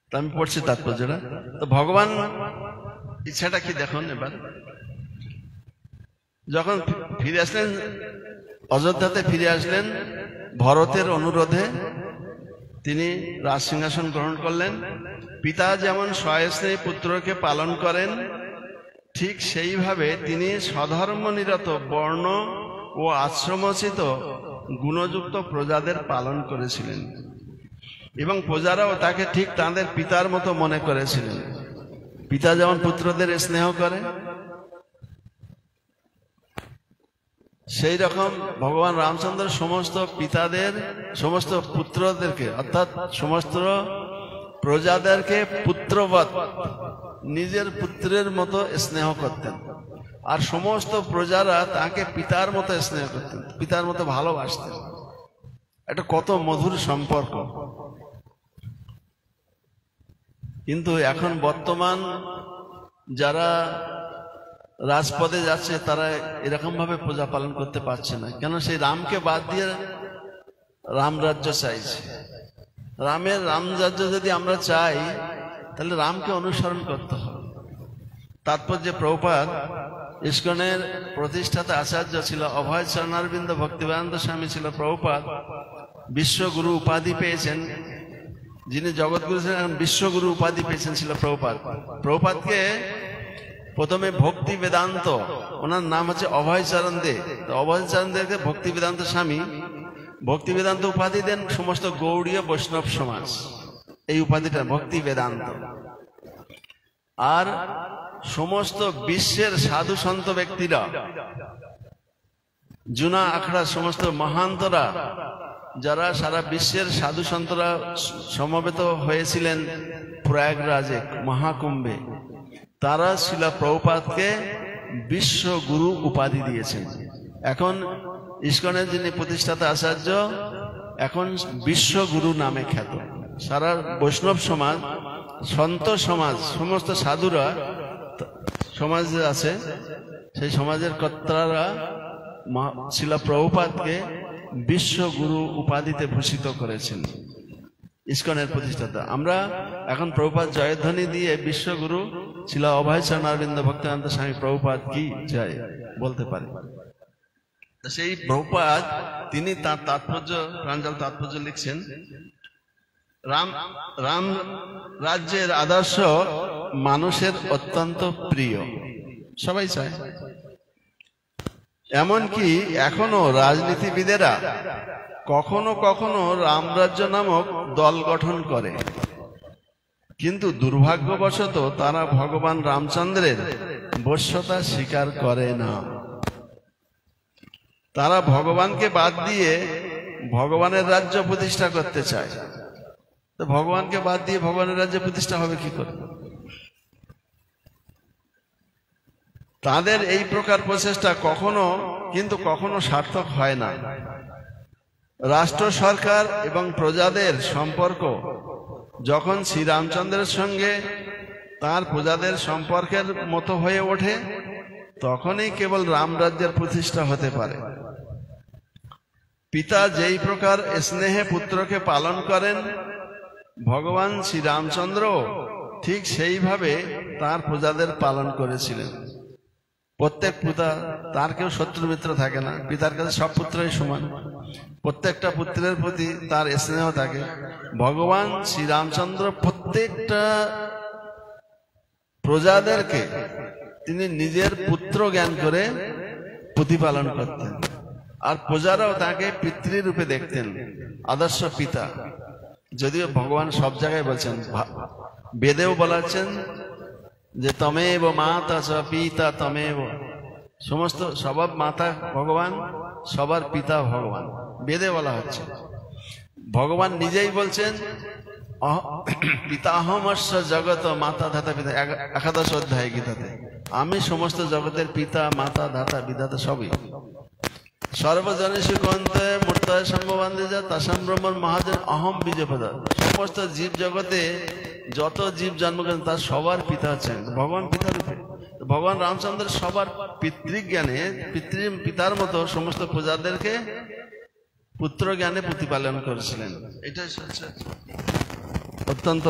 তো আমি পড়ছি তাৎপর্যটা। তো ভগবান ইচ্ছাটা কি দেখুন, এবার যখন ফিরে আসলেন, অযোধ্যাতে ফিরে আসলেন, ভরতের অনুরোধে তিনি রাজ সিংহাসন গ্রহণ করলেন। পিতা যেমন স্বস্নেহী পুত্রকে পালন করেন, ঠিক সেইভাবে তিনি স্বধর্মনিরত বর্ণ ও আশ্রমোচিত গুণযুক্ত প্রজাদের পালন করেছিলেন, এবং প্রজারাও তাকে ঠিক তাদের পিতার মতো মনে করেছিলেন। পিতা যেমন পুত্রদের স্নেহ করে, সেই রকম ভগবান রামচন্দ্র সমস্ত পিতাদের, সমস্ত পুত্রদেরকে, অর্থাৎ সমস্ত প্রজাদেরকে পুত্রবৎ, নিজের পুত্রের মতো স্নেহ করতেন, আর সমস্ত প্রজারা তাকে পিতার মতো স্নেহ করতেন, পিতার মতো ভালোবাসতেন। এটা কত মধুর সম্পর্ক। কিন্তু এখন বর্তমান যারা রাজপদে যাচ্ছে, তারা এরকম ভাবে পূজা পালন করতে পারছে না, কেন সেই রামকে বাদ দিয়ে রামরাজ্য চাইছে। রামরাজ্য যদি আমরা চাই, তাহলে রামকে অনুসরণ করতে হবে। তারপর যে প্রভুপাদ ইস্কনের প্রতিষ্ঠাতা আচার্য ছিল, অভয় চরণারবিন্দ ভক্তিবেদান্ত স্বামী ছিল প্রভুপাদ, বিশ্বগুরু উপাধি পেয়েছেন। যিনি জগৎগুরু ছিলেন, বিশ্বগুরু উপাধি পেয়েছেন ছিল প্রভুপাদ। প্রভুপাদকে প্রথমে ভক্তি বেদান্ত, ওনার নাম হচ্ছে অভয় চরণ দে, অভয় চরণ দেকে ভক্তি বেদান্ত স্বামী, ভক্তি বেদান্ত উপাধি দেন সমস্ত গৌড়ীয় বৈষ্ণব সমাজ, এই উপাধিটা ভক্তি বেদান্ত। আর সমস্ত বিশ্বের সাধু সন্ত ব্যক্তিরা, জুনা আখড়া সমস্ত মহান্তরা, যারা সারা বিশ্বের সাধু সন্তরা সমবেত হয়েছিলেন প্রয়াগরাজে মহাকুম্ভে, তারা শিলা প্রভুপাদকে বিশ্বগুরু উপাধি দিয়েছেন। এখন ইস্কনের যিনি প্রতিষ্ঠাতা আচার্য, এখন বিশ্বগুরু নামে খ্যাত। সারা বৈষ্ণব সমাজ, সন্ত সমাজ, সমস্ত সাধুরা সমাজ আছে, সেই সমাজের কর্তারা শিলা প্রভুপাদকে বিশ্বগুরু উপাধিতে ভূষিত করেছেন, ইস্কনের প্রতিষ্ঠাতা। আমরা এখন প্রভুপাদ জয়ধ্বনি দিয়ে বিশ্বগুরু শিলা অভয় চরণারবিন্দ ভক্তিবেদান্ত স্বামী প্রভুপাদ কি জয় বলতে পারি। সেই প্রভুপাদ তিনি তার তাৎপর্য, প্রাঞ্জল তাৎপর্য লিখছেন, রাম রাম রাজ্যের আদর্শ মানুষের অত্যন্ত প্রিয়, সবাই চায়। এমনকি এখনো রাজনীতিবিদেরা কখনো কখনো রামরাজ্য নামক দল গঠন করে, কিন্তু দুর্ভাগ্যবশত তারা ভগবান রামচন্দ্রের বশ্যতা স্বীকার করে না। তারা ভগবানকে বাদ দিয়ে ভগবানের রাজ্য প্রতিষ্ঠা করতে চায়। তো ভগবানকে বাদ দিয়ে ভগবানের রাজ্য প্রতিষ্ঠা হবে কি করে? তাদের এই প্রকার প্রচেষ্টা কখনো সার্থক হয় না। রাষ্ট্র সরকার এবং প্রজাদের সম্পর্ক যখন শ্রীরামচন্দ্রের সঙ্গে তার প্রজাদের সম্পর্কের মতো হয়ে ওঠে, তখনই কেবল রামরাজ্যের প্রতিষ্ঠা হতে পারে। পিতা যেই প্রকার স্নেহে পুত্রকে পালন করেন, ভগবান শ্রীরামচন্দ্র ঠিক সেইভাবে তার প্রজাদের পালন করেছিলেন। প্রত্যেক পিতা, তার কেউ শত্রু মিত্র থাকে না, পিতার কাছে সব পুত্রই সমান, প্রত্যেকটা পুত্রের প্রতি তার স্নেহ থাকে। ভগবান শ্রীরামচন্দ্র প্রত্যেকটা প্রজাদেরকে তিনি নিজের পুত্র জ্ঞান করে প্রতিপালন করতেন, আর প্রজারাও তাকে পিতৃরূপে দেখতেন, আদর্শ পিতা। যদিও ভগবান সব জায়গায় বলছেন, বেদেও বলাচ্ছেন যে তমেব মাতা চ পিতা তমেব, সমস্ত সবার মাতা ভগবান, সবার পিতা ভগবান, বেদে বলা হচ্ছে। ভগবান নিজেই বলছেন পিতাহমস্য জগত মাতা ধাতা পিতা, 11 অধ্যায় গীতাতে, আমি সমস্ত জগতের পিতা মাতা ধাতা বিধাতা সবই। সর্বজনেষু কন্তে মূর্তয় সম্ভবান্তে যা তাসাম ব্রহ্মণ মহাজন অহম বীজপদা। সমস্ত জীব জগতে যত জীব জন্মগ্রহণ তার সবার পিতা হচ্ছেন ভগবান, পিতা রূপে। ভগবান রামচন্দ্র সবার পিতৃজ্ঞানে পিতার মতো সমস্ত প্রজাদেরকে পুত্র জ্ঞানে প্রতিপালন করেছিলেন। এটাই অত্যন্ত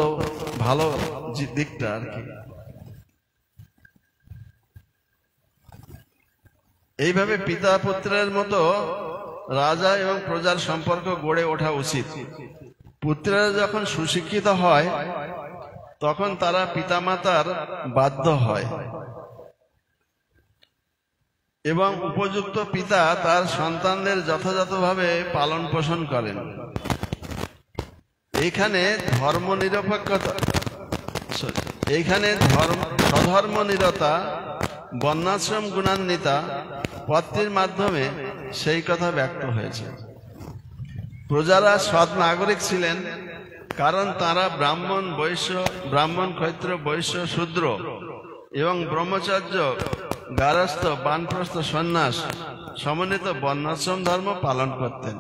ভালো দিকটা আর কি। এইভাবে পিতা পুত্রের মতো রাজা এবং প্রজার সম্পর্ক গড়ে ওঠা উচিত। পুত্রেরা যখন সুশিক্ষিত হয় তখন তারা পিতামাতার বাধ্য হয় এবং উপযুক্ত পিতা তার সন্তানদের যথাযথভাবে পালন পোষণ করেন। এইখানে স্বধর্মনিরতা বর্ণাশ্রম গুণান্বিতা পত্রের মাধ্যমে সেই কথা ব্যক্ত হয়েছে। প্রজারা সৎ নাগরিক ছিলেন কারণ তারা ব্রাহ্মণ ক্ষত্র বৈশ্য শূদ্র এবং ব্রহ্মচর্য গারস্থ বানপ্রস্থ সন্ন্যাস সমন্বিত বর্ণাশ্রম ধর্ম পালন করতেন।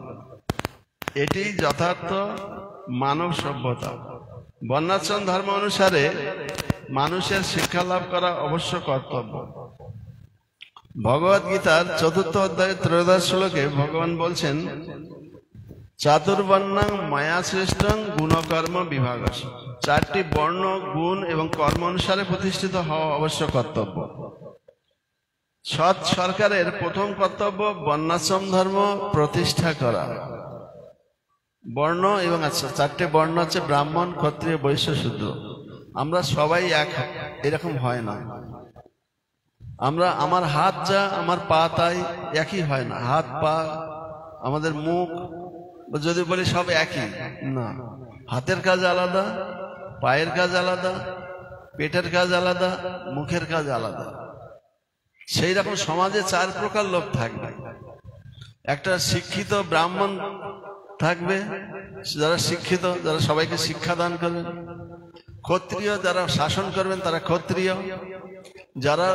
এটি যথার্থ মানব সভ্যতা। বর্ণাশ্রম ধর্ম অনুসারে মানুষের শিক্ষা লাভ করা অবশ্য কর্তব্য। ভগবদ গীতার 4th অধ্যায়ের 13 শ্লোকে ভগবান বলছেন, চাতুর্বর্ণাং মায়া শ্রেষ্ঠং গুণকর্ম বিভাগস। 4টি বর্ণ, গুণ এবং কর্ম অনুসারে প্রতিষ্ঠিত হওয়া অবশ্য কর্তব্য। সৎ সরকারের প্রথম কর্তব্য বর্ণাশ্রম ধর্ম প্রতিষ্ঠা করা। বর্ণ এবং 4টে বর্ণ হচ্ছে ব্রাহ্মণ, ক্ষত্রিয়, বৈশ্য, শূদ্র। আমরা সবাই এক এরকম হয় না। আমার হাত যা আমার পা তাই একই হয় না। হাত পা আমাদের মুখ যদি বলি সব একই না, হাতের কাজ আলাদা, পায়ের কাজ আলাদা, পেটের কাজ আলাদা, মুখের কাজ আলাদা। সেই রকম সমাজে 4 প্রকার লোক থাকবে। একটা শিক্ষিত ব্রাহ্মণ থাকবে, যারা শিক্ষিত, যারা সবাইকে শিক্ষা দান করবেন। ক্ষত্রিয়, যারা শাসন করবেন তারা ক্ষত্রিয়। যারা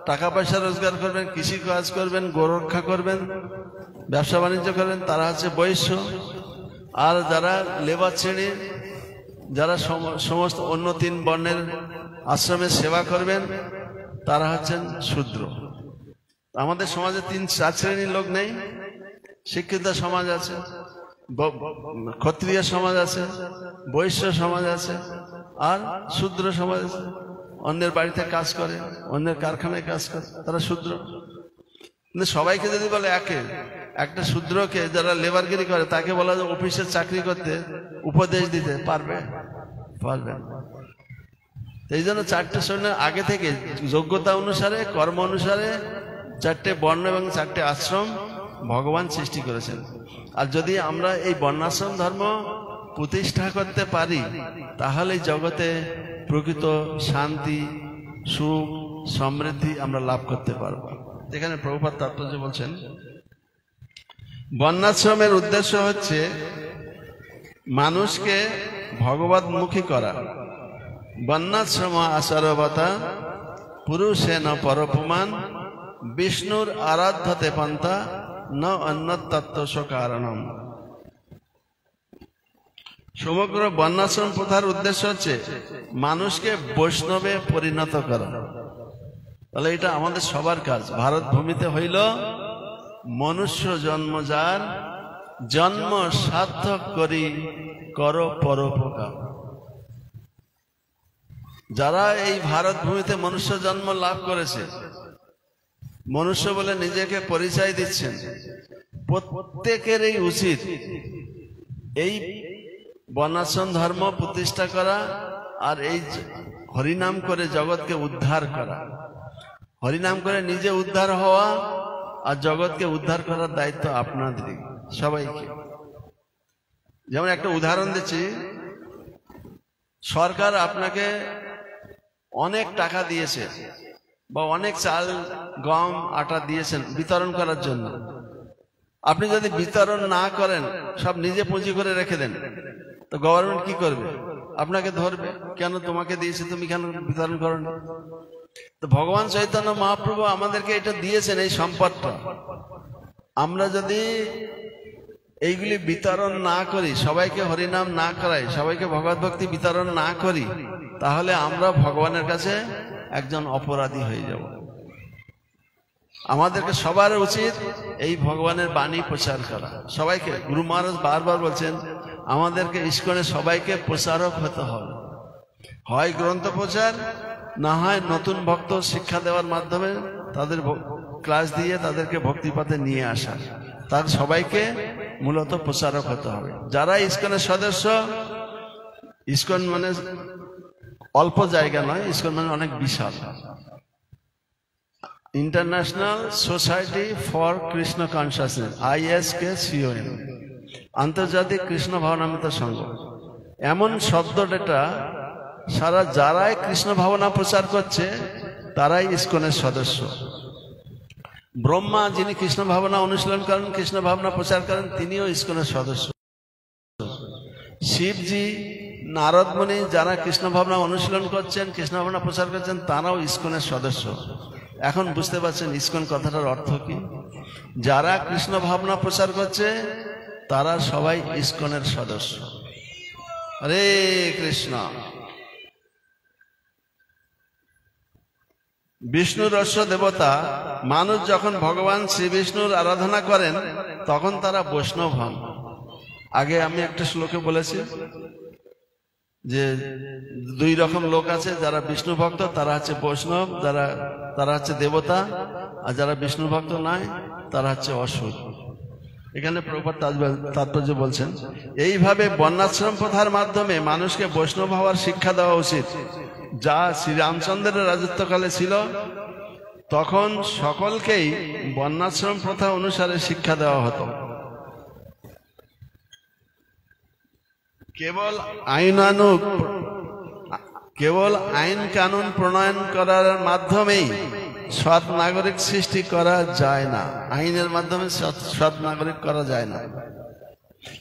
টাকা পয়সা রোজগার করবেন, কৃষি কাজ করবেন, গোরক্ষা করবেন, ব্যবসা বাণিজ্য করবেন, তারা হচ্ছে বৈশ্য। আর যারা লেবার শ্রেণীর, যারা সমস্ত অন্য 3 বর্ণের আশ্রমের সেবা করবেন, তারা হচ্ছেন শূদ্র। আমাদের সমাজে 3-4 শ্রেণীর লোক নেই। শিক্ষিত সমাজ আছে, ক্ষত্রিয় সমাজ আছে, বৈশ্য সমাজ আছে, আর শূদ্র সমাজ আছে। অন্যের বাড়িতে কাজ করে, অন্যের কারখানায় কাজ করে, তারা শূদ্র। কিন্তু সবাইকে যদি বলে একটা শূদ্রকে যারা লেবারগিরি করে তাকে বলা যায় অফিসের চাকরি করতে, উপদেশ দিতে পারবে? পারবে না। এই জন্য 4টে শ্রেণীর আগে থেকে যোগ্যতা অনুসারে, কর্ম অনুসারে 4টে বর্ণ এবং 4টে আশ্রম ভগবান সৃষ্টি করেছেন। আর যদি আমরা এই বর্ণাশ্রম ধর্ম প্রতিষ্ঠা করতে পারি তাহলে জগতে প্রকৃত শান্তি, সুখ, সমৃদ্ধি আমরা লাভ করতে পারবো। এখানে প্রভুপাদ তাৎপর্য বলছেন, বর্ণাশ্রমের উদ্দেশ্য হচ্ছে মানুষকে ভগবতমুখী করা। বর্ণাশ্রম আচারবতা পুরুষেন পরপুমান বিষ্ণুর আরাধ্যতে পন্থা ন অন্যতত্ত্ব কারণম। সমগ্র বর্ণাশ্রম প্রথার উদ্দেশ্য হচ্ছে মানুষকে বৈষ্ণবে পরিণত করা। তাহলে এটা আমাদের সবার কাজ। ভারত ভূমিতে হইল মনুষ্য জন্ম যার, জন্ম সার্থক করি কর পরোপকার। যারা এই ভারত ভূমিতে মনুষ্য জন্ম লাভ করেছে, মনুষ্য বলে নিজেকে পরিচয় দিচ্ছেন, প্রত্যেকেরই উচিত এই বর্ণাশ্রম ধর্ম প্রতিষ্ঠা করা আর এই হরিনাম করে জগৎকে উদ্ধার করা। হরিনাম করে নিজে উদ্ধার হওয়া আর জগৎকে উদ্ধার করার দায়িত্ব আপনাদেরই সবাইকে। যেমন একটা উদাহরণ দিচ্ছি, সরকার আপনাকে অনেক টাকা দিয়েছে বা অনেক চাল, গম, আটা দিয়েছেন বিতরণ করার জন্য। আপনি যদি বিতরণ না করেন, সব নিজে পুঁজি করে রেখে দেন, তো গভর্নমেন্ট কি করবে? আপনাকে ধরবে, কেন তোমাকে দিয়েছে, তুমি কেন বিতরণ করো না? তো ভগবান চৈতন্য মহাপ্রভু আমাদেরকে এটা দিয়েছেন, এই সম্পদটা। আমরা যদি এইগুলি বিতরণ না করি, সবাইকে হরিনাম না করাই, সবাইকে ভগবত ভক্তি বিতরণ না করি, তাহলে আমরা ভগবানের কাছে একজন অপরাধী হয়ে যাব। আমাদেরকে সবার উচিত এই ভগবানের বাণী প্রচার করা। সবাইকে, গুরু মহারাজ বারবার বলছেন আমাদেরকে ইস্কনে সবাইকে প্রচারক হতে হবে। হয় গ্রন্থ প্রচার, না হয় নতুন ভক্ত শিক্ষা দেওয়ার মাধ্যমে তাদের ক্লাস দিয়ে তাদেরকে ভক্তিপথে নিয়ে আসা। তার সবাইকে মূলত প্রচারক হতে হবে। যারা ইস্কনের সদস্য, ইস্কন মানে অল্প জায়গা নয়, ইস্কন মানে অনেক বিশাল। International society for Krishna consciousness, ISKCON, আন্তর্জাতিক কৃষ্ণ ভাবনামৃত সংঘ। এমন শব্দটা সারা যারাই কৃষ্ণ ভাবনা প্রচার করছে তারাই ইস্কনের সদস্য। ব্রহ্মা যিনি কৃষ্ণ ভাবনা অনুশীলন করেন, কৃষ্ণ ভাবনা প্রচার করেন, তিনিও ইস্কনের সদস্য। শিবজি, নারদমণি যারা কৃষ্ণ ভাবনা অনুশীলন করছেন, কৃষ্ণ ভাবনা প্রচার করছেন, তারাও ইস্কনের সদস্য। এখন বুঝতে পারছেন ইস্কন কথাটার অর্থ কি? যারা কৃষ্ণ ভাবনা প্রচার করছে তারা সবাই ইস্কনের সদস্য। হরে কৃষ্ণ। বিষ্ণু রস্য দেবতা, মানুষ যখন ভগবান শ্রী বিষ্ণুর আরাধনা করেন তখন তারা বৈষ্ণব হন। আগে আমি একটা শ্লোকে বলেছি যে 2 রকম লোক আছে, যারা বিষ্ণু ভক্ত তারা হচ্ছে বৈষ্ণব, তারা হচ্ছে দেবতা, আর যারা বিষ্ণু ভক্ত নয় তারা হচ্ছে অসুর। এখানে প্রভুপাদ তাৎপর্য বলছেন, এইভাবে বর্ণাশ্রম প্রথার মাধ্যমে মানুষকে বৈষ্ণব হওয়ার শিক্ষা দেওয়া উচিত, যা শ্রীরামচন্দ্রের রাজত্বকালে ছিল। তখন সকলকেই বর্ণাশ্রম প্রথা অনুসারে শিক্ষা দেওয়া হতো। কেবল আইন কানুন প্রণয়ন করার মাধ্যমেই সৎ নাগরিক সৃষ্টি করা যায় না। আইনের মাধ্যমে সৎ নাগরিক করা যায় না,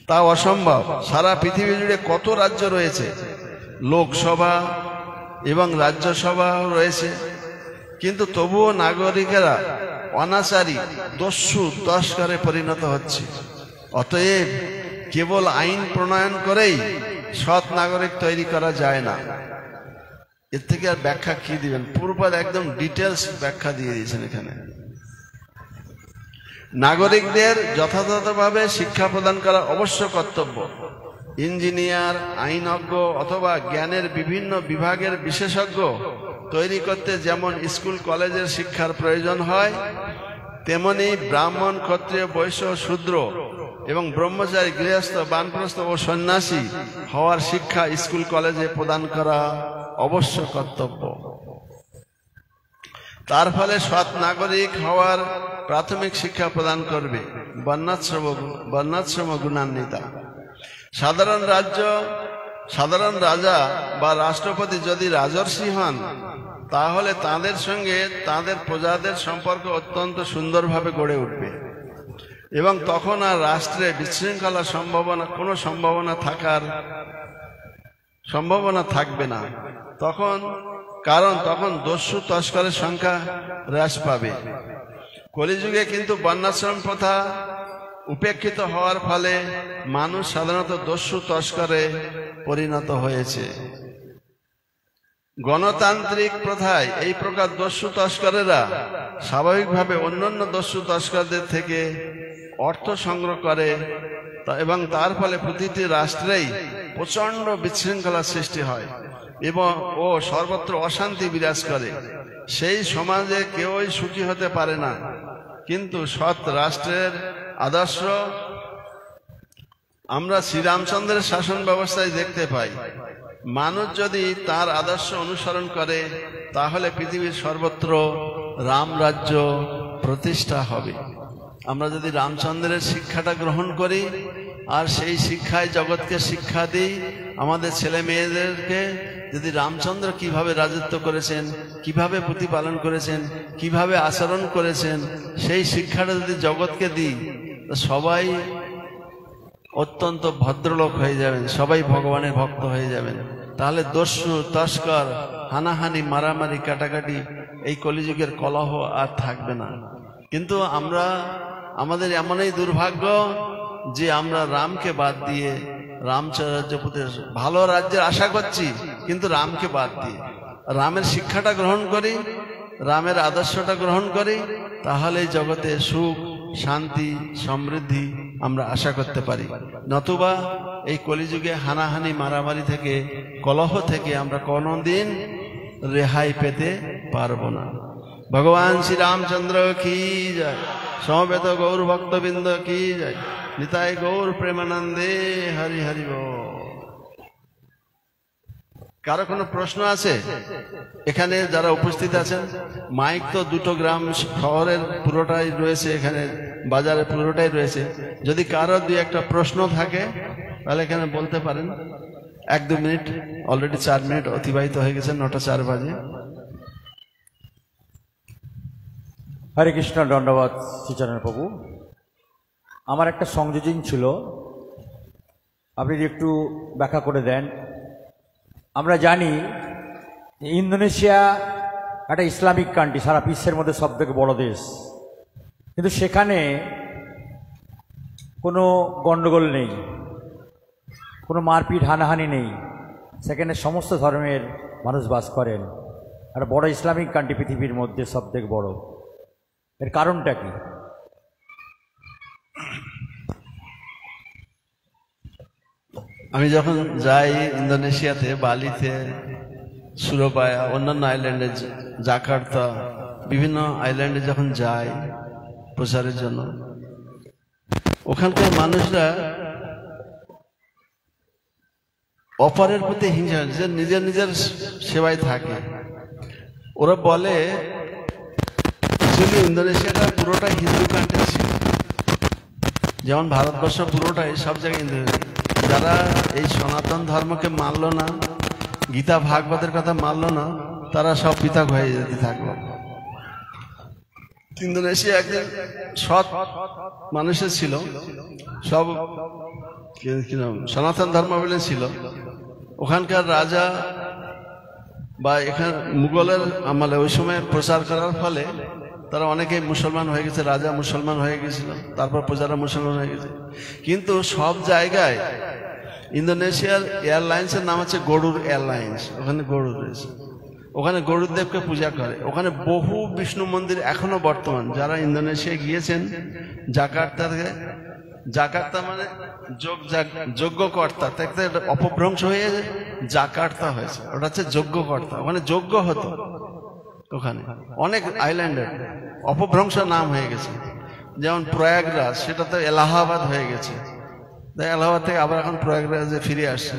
তা অসম্ভব। সারা পৃথিবী জুড়ে কত রাজ্য রয়েছে, লোকসভা এবং রাজ্যসভা রয়েছে, কিন্তু তবুও নাগরিকেরা অনাচারী, দস্যু, তস্করে পরিণত হচ্ছে। অতএব কেবল আইন প্রণয়ন করেই সৎ নাগরিক তৈরি করা যায় না। এর থেকে আর ব্যাখ্যা কি দিবেন? পূর্বপাদ একদম ডিটেলস ব্যাখ্যা দিয়ে দিয়েছেন এখানে। নাগরিকদের যথাযথভাবে শিক্ষা প্রদান করা অবশ্য কর্তব্য। ইঞ্জিনিয়ার, আইনজ্ঞ অথবা জ্ঞানের বিভিন্ন বিভাগের বিশেষজ্ঞ তৈরি করতে যেমন স্কুল কলেজের শিক্ষার প্রয়োজন হয়, তেমনি ব্রাহ্মণ, ক্ষত্রিয়, বৈশ্য, শূদ্র এবং ব্রহ্মচারী, গৃহস্থ, বানপ্রস্থ ও সন্ন্যাসী হওয়ার শিক্ষা স্কুল কলেজে প্রদান করা অবশ্য কর্তব্য। তার ফলে সৎ নাগরিক হওয়ার প্রাথমিক শিক্ষা প্রদান করবে বর্ণাশ্রম গুণান্বিতা। সাধারণ রাজা বা রাষ্ট্রপতি যদি রাজর্ষি হন, তাহলে তাদের সঙ্গে তাদের প্রজাদের সম্পর্ক অত্যন্ত সুন্দরভাবে গড়ে উঠবে এবং তখন আর রাষ্ট্রে বিশৃঙ্খলা কোনো সম্ভাবনা থাকবে না। কারণ তখন দস্যু তস্করের সংখ্যা হ্রাস পাবে। কলিযুগে কিন্তু বর্ণাশ্রম প্রথা উপেক্ষিত হওয়ার ফলে মানুষ সাধারণত দস্যু তস্করে পরিণত হয়েছে। গণতান্ত্রিক প্রথায় এই প্রকার দস্যু তস্করেরা স্বাভাবিকভাবে অন্যান্য দস্যু তস্করদের থেকে অর্থ সংগ্রহ করে এবং তার ফলে প্রতিটি রাষ্ট্রেই প্রচন্ড বিশৃঙ্খলার সৃষ্টি হয় এবং সর্বত্র অশান্তি বিরাজ করে। সেই সমাজে কেউই সুখী হতে পারে না। কিন্তু সৎ রাষ্ট্রের আদর্শ আমরা শ্রীরামচন্দ্রের শাসন ব্যবস্থায় দেখতে পাই। মানুষ যদি তার আদর্শ অনুসরণ করে, তাহলে পৃথিবীর সর্বত্র রামরাজ্য প্রতিষ্ঠা হবে। আমরা যদি রামচন্দ্রের শিক্ষাটা গ্রহণ করি আর সেই শিক্ষায় জগৎকে শিক্ষা দিই, আমাদের ছেলে মেয়েদেরকে যদি রামচন্দ্র কিভাবে রাজত্ব করেছেন, কিভাবে প্রতিপালন করেছেন, কিভাবে আচরণ করেছেন, সেই শিক্ষাটা যদি জগৎকে দিই, সবাই অত্যন্ত ভদ্রলোক হয়ে যাবেন, সবাই ভগবানের ভক্ত হয়ে যাবেন। তাহলে দস্যু তস্কর, হানাহানি, মারামারি, কাটাকাটি, এই কলিযুগের কলহ আর থাকবে না। কিন্তু আমাদের এমনই দুর্ভাগ্য যে আমরা রামকে বাদ দিয়ে রামচন্দ্র ভালো রাজ্যের আশা করছি, কিন্তু রামকে বাদ দিয়ে রামের শিক্ষাটা গ্রহণ করি, রামের আদর্শটা গ্রহণ করি, তাহলে জগতে সুখ, শান্তি, সমৃদ্ধি আমরা আশা করতে পারি। নতুবা এই কলিযুগে হানাহানি, মারামারি থেকে, কলহ থেকে আমরা কোনোদিন রেহাই পেতে পারবো না। ভগবান শ্রী রামচন্দ্র কি জয়, সমবেত গৌর ভক্তবৃন্দ কি জয়, নিতাই গৌর প্রেমানন্দে, হরি হরি বল। কারো কোনো প্রশ্ন আছে? এখানে যারা উপস্থিত আছেন, মাইক তো দুটো গ্রাম শহরের পুরোটাই রয়েছে, এখানে বাজারে পুরোটাই রয়েছে। যদি কারো দুই একটা প্রশ্ন থাকে তাহলে এখানে বলতে পারেন। 1-2 মিনিট, অলরেডি 4 মিনিট অতিবাহিত হয়ে গেছে, 9টা 4 বাজে। হরে কৃষ্ণ, দণ্ডবাদ শ্রীচরণ প্রভু। আমার একটা সংযোজন ছিল, আপনি যদি একটু ব্যাখ্যা করে দেন। আমরা জানি ইন্দোনেশিয়া একটা ইসলামিক কান্ট্রি, সারা বিশ্বের মধ্যে সবথেকে বড় দেশ, কিন্তু সেখানে কোনো গণ্ডগোল নেই, কোনো মারপিট হানাহানি নেই, সেখানে সমস্ত ধর্মের মানুষ বাস করেন। একটা বড় ইসলামিক কান্ট্রি পৃথিবীর মধ্যে সবথেকে বড়। এর কারণটা কি? আমি যখন যাই ইন্দোনেশিয়াতে, বালিতে, সুরাবায়া, অন্যান্য আইল্যান্ডে, জাকার্তা, বিভিন্ন আইল্যান্ডে যখন যাই প্রচারের জন্য, ওখানকার মানুষরা অপরের প্রতি হিংসা, যে নিজের নিজের সেবায় থাকে। ওরা বলে ইন্দোনেশিয়াটা পুরোটাই হিন্দু কান্ট্রি ছিল, যেমন ভারতবর্ষ পুরোটাই, সব জায়গায় হিন্দু। যারা এই সনাতন ধর্মকে মানল না, গীতা ভাগবতের কথা মানল না, তারা সব পৃথক হয়ে যেতে থাকলো। ইন্দোনেশিয়া একদিন সৎ মানুষের ছিল, সব সনাতন ধর্ম বলে ছিল। ওখানকার রাজা বা এখানে মুঘলের আমলে ওই সময় প্রচার করার ফলে তারা অনেকেই মুসলমান হয়ে গেছে, রাজা মুসলমান হয়ে গেছিল, তারপর প্রজারা মুসলমান হয়ে গেছে। কিন্তু সব জায়গায় ইন্দোনেশিয়ার এয়ারলাইন্সের নাম হচ্ছে গরুর এয়ারলাইন্স, ওখানে গরু রয়েছে, ওখানে গরুদেবকে পূজা করে। ওখানে বহু বিষ্ণু মন্দির এখনো বর্তমান। যারা ইন্দোনেশিয়া গিয়েছেন, জাকার্তা মানে যজ্ঞকর্তা, অপভ্রংশ হয়ে জাকার্তা হয়েছে, ওটা হচ্ছে যজ্ঞকর্তা। ওখানে যজ্ঞ হতো, ওখানে অনেক আইল্যান্ডের অপভ্রংশ নাম হয়ে গেছে, যেমন প্রয়াগরাজ, সেটা তো এলাহাবাদ হয়ে গেছে, তাই এলাহাবাদ থেকে আবার এখন প্রয়াগরাজে ফিরে আসছে,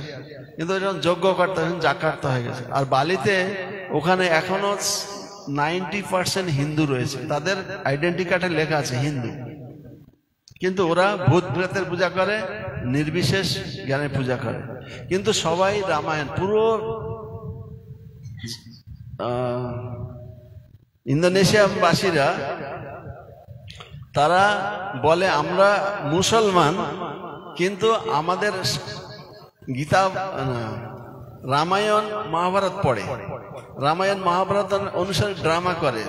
কিন্তু যখন যজ্ঞকর্তা এখন জাকার্তা হয়ে গেছে। আর বালিতে ওখানে এখনো 90% হিন্দু রয়েছে, তাদের আইডেন্টি কার্ডে লেখা আছে হিন্দু, কিন্তু ওরা ভূত প্রেতের পূজা করে, নির্বিশেষ জ্ঞানের পূজা করে, কিন্তু সবাই রামায়ণ পুরো ইন্দোনেশিয়াবাসীরা তারা বলে আমরা মুসলমান, কিন্তু আমাদের গীতা রামায়ণ মহাভারত পড়ে, রামায়ণ মহাভারত অনুসারে ড্রামা করে,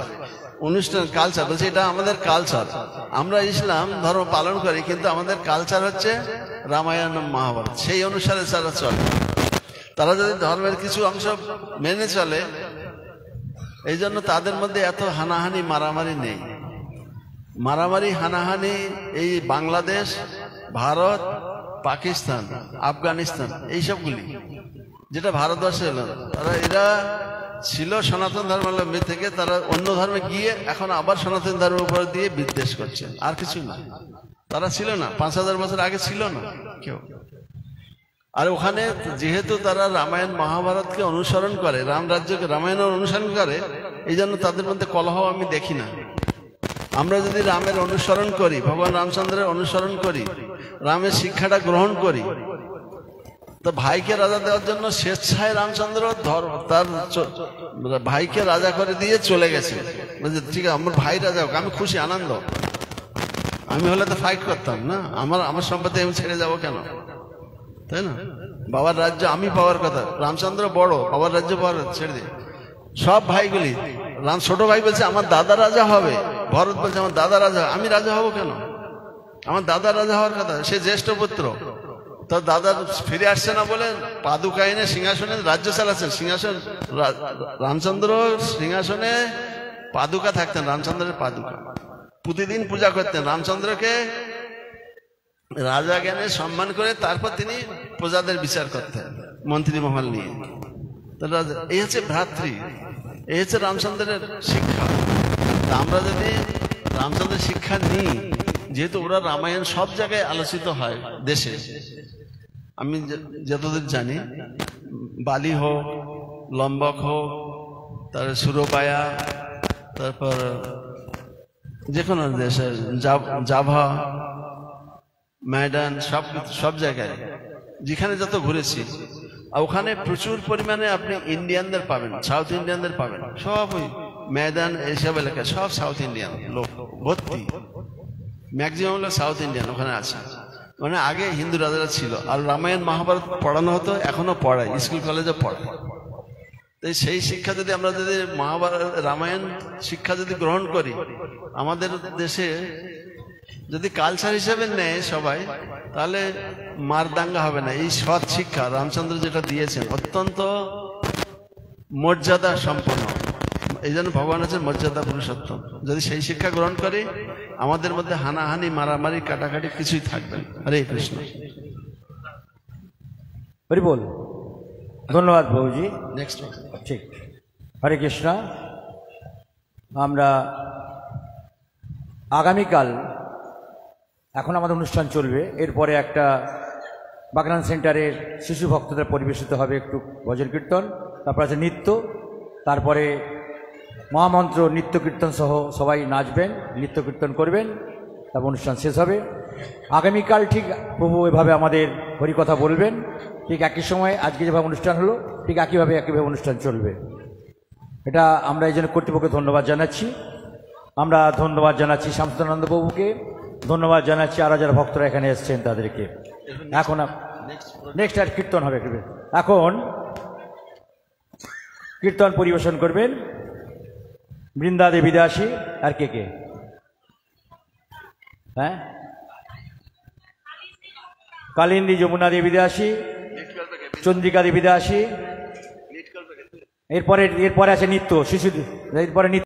অনুষ্ঠান কালচার বলছে এটা আমাদের কালচার, আমরা ইসলাম ধর্ম পালন করি, কিন্তু আমাদের কালচার হচ্ছে রামায়ণ মহাভারত, সেই অনুসারে তারা চলে। তারা যদি ধর্মের কিছু অংশ মেনে চলে, এই জন্য তাদের মধ্যে এত হানাহানি মারামারি নেই। মারামারি হানাহানি এই বাংলাদেশ, ভারত, পাকিস্তান, আফগানিস্তান এইসবগুলি, যেটা ভারতবর্ষে এলো, এরা ছিল সনাতন ধর্মাবলম্বী থেকে, তারা অন্য ধর্মে গিয়ে এখন আবার সনাতন ধর্মের উপর দিয়ে বিদ্বেষ করছে, আর কিছু না। তারা ছিল না, 5000 বছর আগে ছিল না কেউ। আর ওখানে যেহেতু তারা রামায়ণ মহাভারতকে অনুসরণ করে, রাম রাজ্যকে রামায়ণের অনুসরণ করে, এই জন্য তাদের মধ্যে কলহ আমি দেখি না। আমরা যদি রামের অনুসরণ করি, ভগবান রামচন্দ্রের অনুসরণ করি, রামের শিক্ষাটা গ্রহণ করি, তো ভাইকে রাজা দেওয়ার জন্য স্বেচ্ছায় রামচন্দ্র তার ভাইকে রাজা করে দিয়ে চলে গেছে। ঠিক আছে, আমার ভাই রাজা হোক, আমি খুশি, আনন্দ। আমি হলে তো ফাইট করতাম না, আমার সম্পত্তি আমি ছেড়ে যাবো কেন, তাই না? বাবার রাজ্য আমি পাওয়ার কথা, রামচন্দ্র বড়, বাবার রাজ্য পাওয়ার ছেড়ে দিয়ে সব ভাইগুলি, রাম ছোট ভাই বলছে আমার দাদা রাজা হবে, ভরত বলছে আমার দাদা রাজা, আমি রাজা হব কেন? আমার দাদা রাজা হওয়ার কথা, সে জ্যেষ্ঠ পুত্র, তার দাদা ফিরে আসছে না বলে পাদুকা এনে সিংহাসনে রাজ্য চালাচ্ছেন। সিংহাসন রামচন্দ্র সিংহাসনে পাদুকা থাকতেন, রামচন্দ্রের পাদুকা প্রতিদিন পূজা করতেন, রামচন্দ্রকে রাজা জ্ঞানে সম্মান করে তারপর তিনি প্রজাদের বিচার করতেন মন্ত্রী মহল নিয়ে। এই হচ্ছে ভ্রাতৃ, এই হচ্ছে রামচন্দ্রের শিক্ষা। আমরা যদি রামচন্দ্রের শিক্ষা নিই, যেহেতু ওরা রামায়ণ সব জায়গায় আলোচিত হয় দেশে, আমি যতদূর জানি, বালি হোক, লম্বক হোক, তারপর সুরপায়া, তারপর যে কোনো দেশে জাভা, ময়দান, সব জায়গায় যেখানে যত ঘুরেছি, ওখানে প্রচুর পরিমাণে আপনি ইন্ডিয়ানদের পাবেন, সাউথ ইন্ডিয়ানদের পাবেন, সব ওই ময়দান এইসব এলাকায় সব সাউথ ইন্ডিয়ান লোক ভর্তি, ম্যাক্সিমাম লোক সাউথ ইন্ডিয়ান ওখানে আছে। মানে আগে হিন্দু রাজারা ছিল, আর রামায়ণ মহাভারত পড়ানো হতো, এখনো পড়ায়, স্কুল কলেজে পড়ায়। তাই সেই শিক্ষা যদি আমরা যদি মহাভারত রামায়ণ শিক্ষা যদি গ্রহণ করি, আমাদের দেশে যদি কালচার হিসেবে নেয় সবাই, তাহলে মারদাঙ্গা হবে না। এই সৎ শিক্ষা রামচন্দ্র যেটা দিয়েছেন অত্যন্ত মর্যাদা সম্পন্ন, এই জন্য ভগবান হচ্ছেন মর্যাদা পুরুষোত্তম। যদি সেই শিক্ষা গ্রহণ করি, আমাদের মধ্যে হানাহানি, মারামারি, কাটাকাটি কিছুই থাকবে না। হরে কৃষ্ণ। হরি বল। ধন্যবাদ বাবুজি। নেক্সট ঠিক, হরে কৃষ্ণ। আমরা আগামীকাল, এখন আমাদের অনুষ্ঠান চলবে, এরপরে একটা বাগনান সেন্টারের শিশু ভক্তদের পরিবেশিত হবে একটু ভজন কীর্তন, তারপর আছে নৃত্য, তারপরে মহামন্ত্র, নৃত্য কীর্তন সহ সবাই নাচবেন, নৃত্য কীর্তন করবেন, তারপর অনুষ্ঠান শেষ হবে। আগামীকাল ঠিক প্রভু এভাবে আমাদের হরিকথা বলবেন, ঠিক একই সময় আজকে যেভাবে অনুষ্ঠান হলো ঠিক একইভাবে অনুষ্ঠান চলবে। এটা আমরা এই জন্য কর্তৃপক্ষকে ধন্যবাদ জানাচ্ছি। আমরা ধন্যবাদ জানাচ্ছি শামসুন্দানন্দ বাবুকে, ধন্যবাদ জানাচ্ছি আরও যারা ভক্তরা এখানে এসছেন তাদেরকে। এখন নেক্সট আর কীর্তন হবে। এখন কীর্তন পরিবেশন করবেন বৃন্দা দেবী দাসী আর কে কে? হ্যাঁ, কালিন্দী যমুনা দেবী দাসী, চন্দ্রিকা দেবী দাসী, এরপরে আছে নৃত্য শিশু, এরপরে নৃত্য।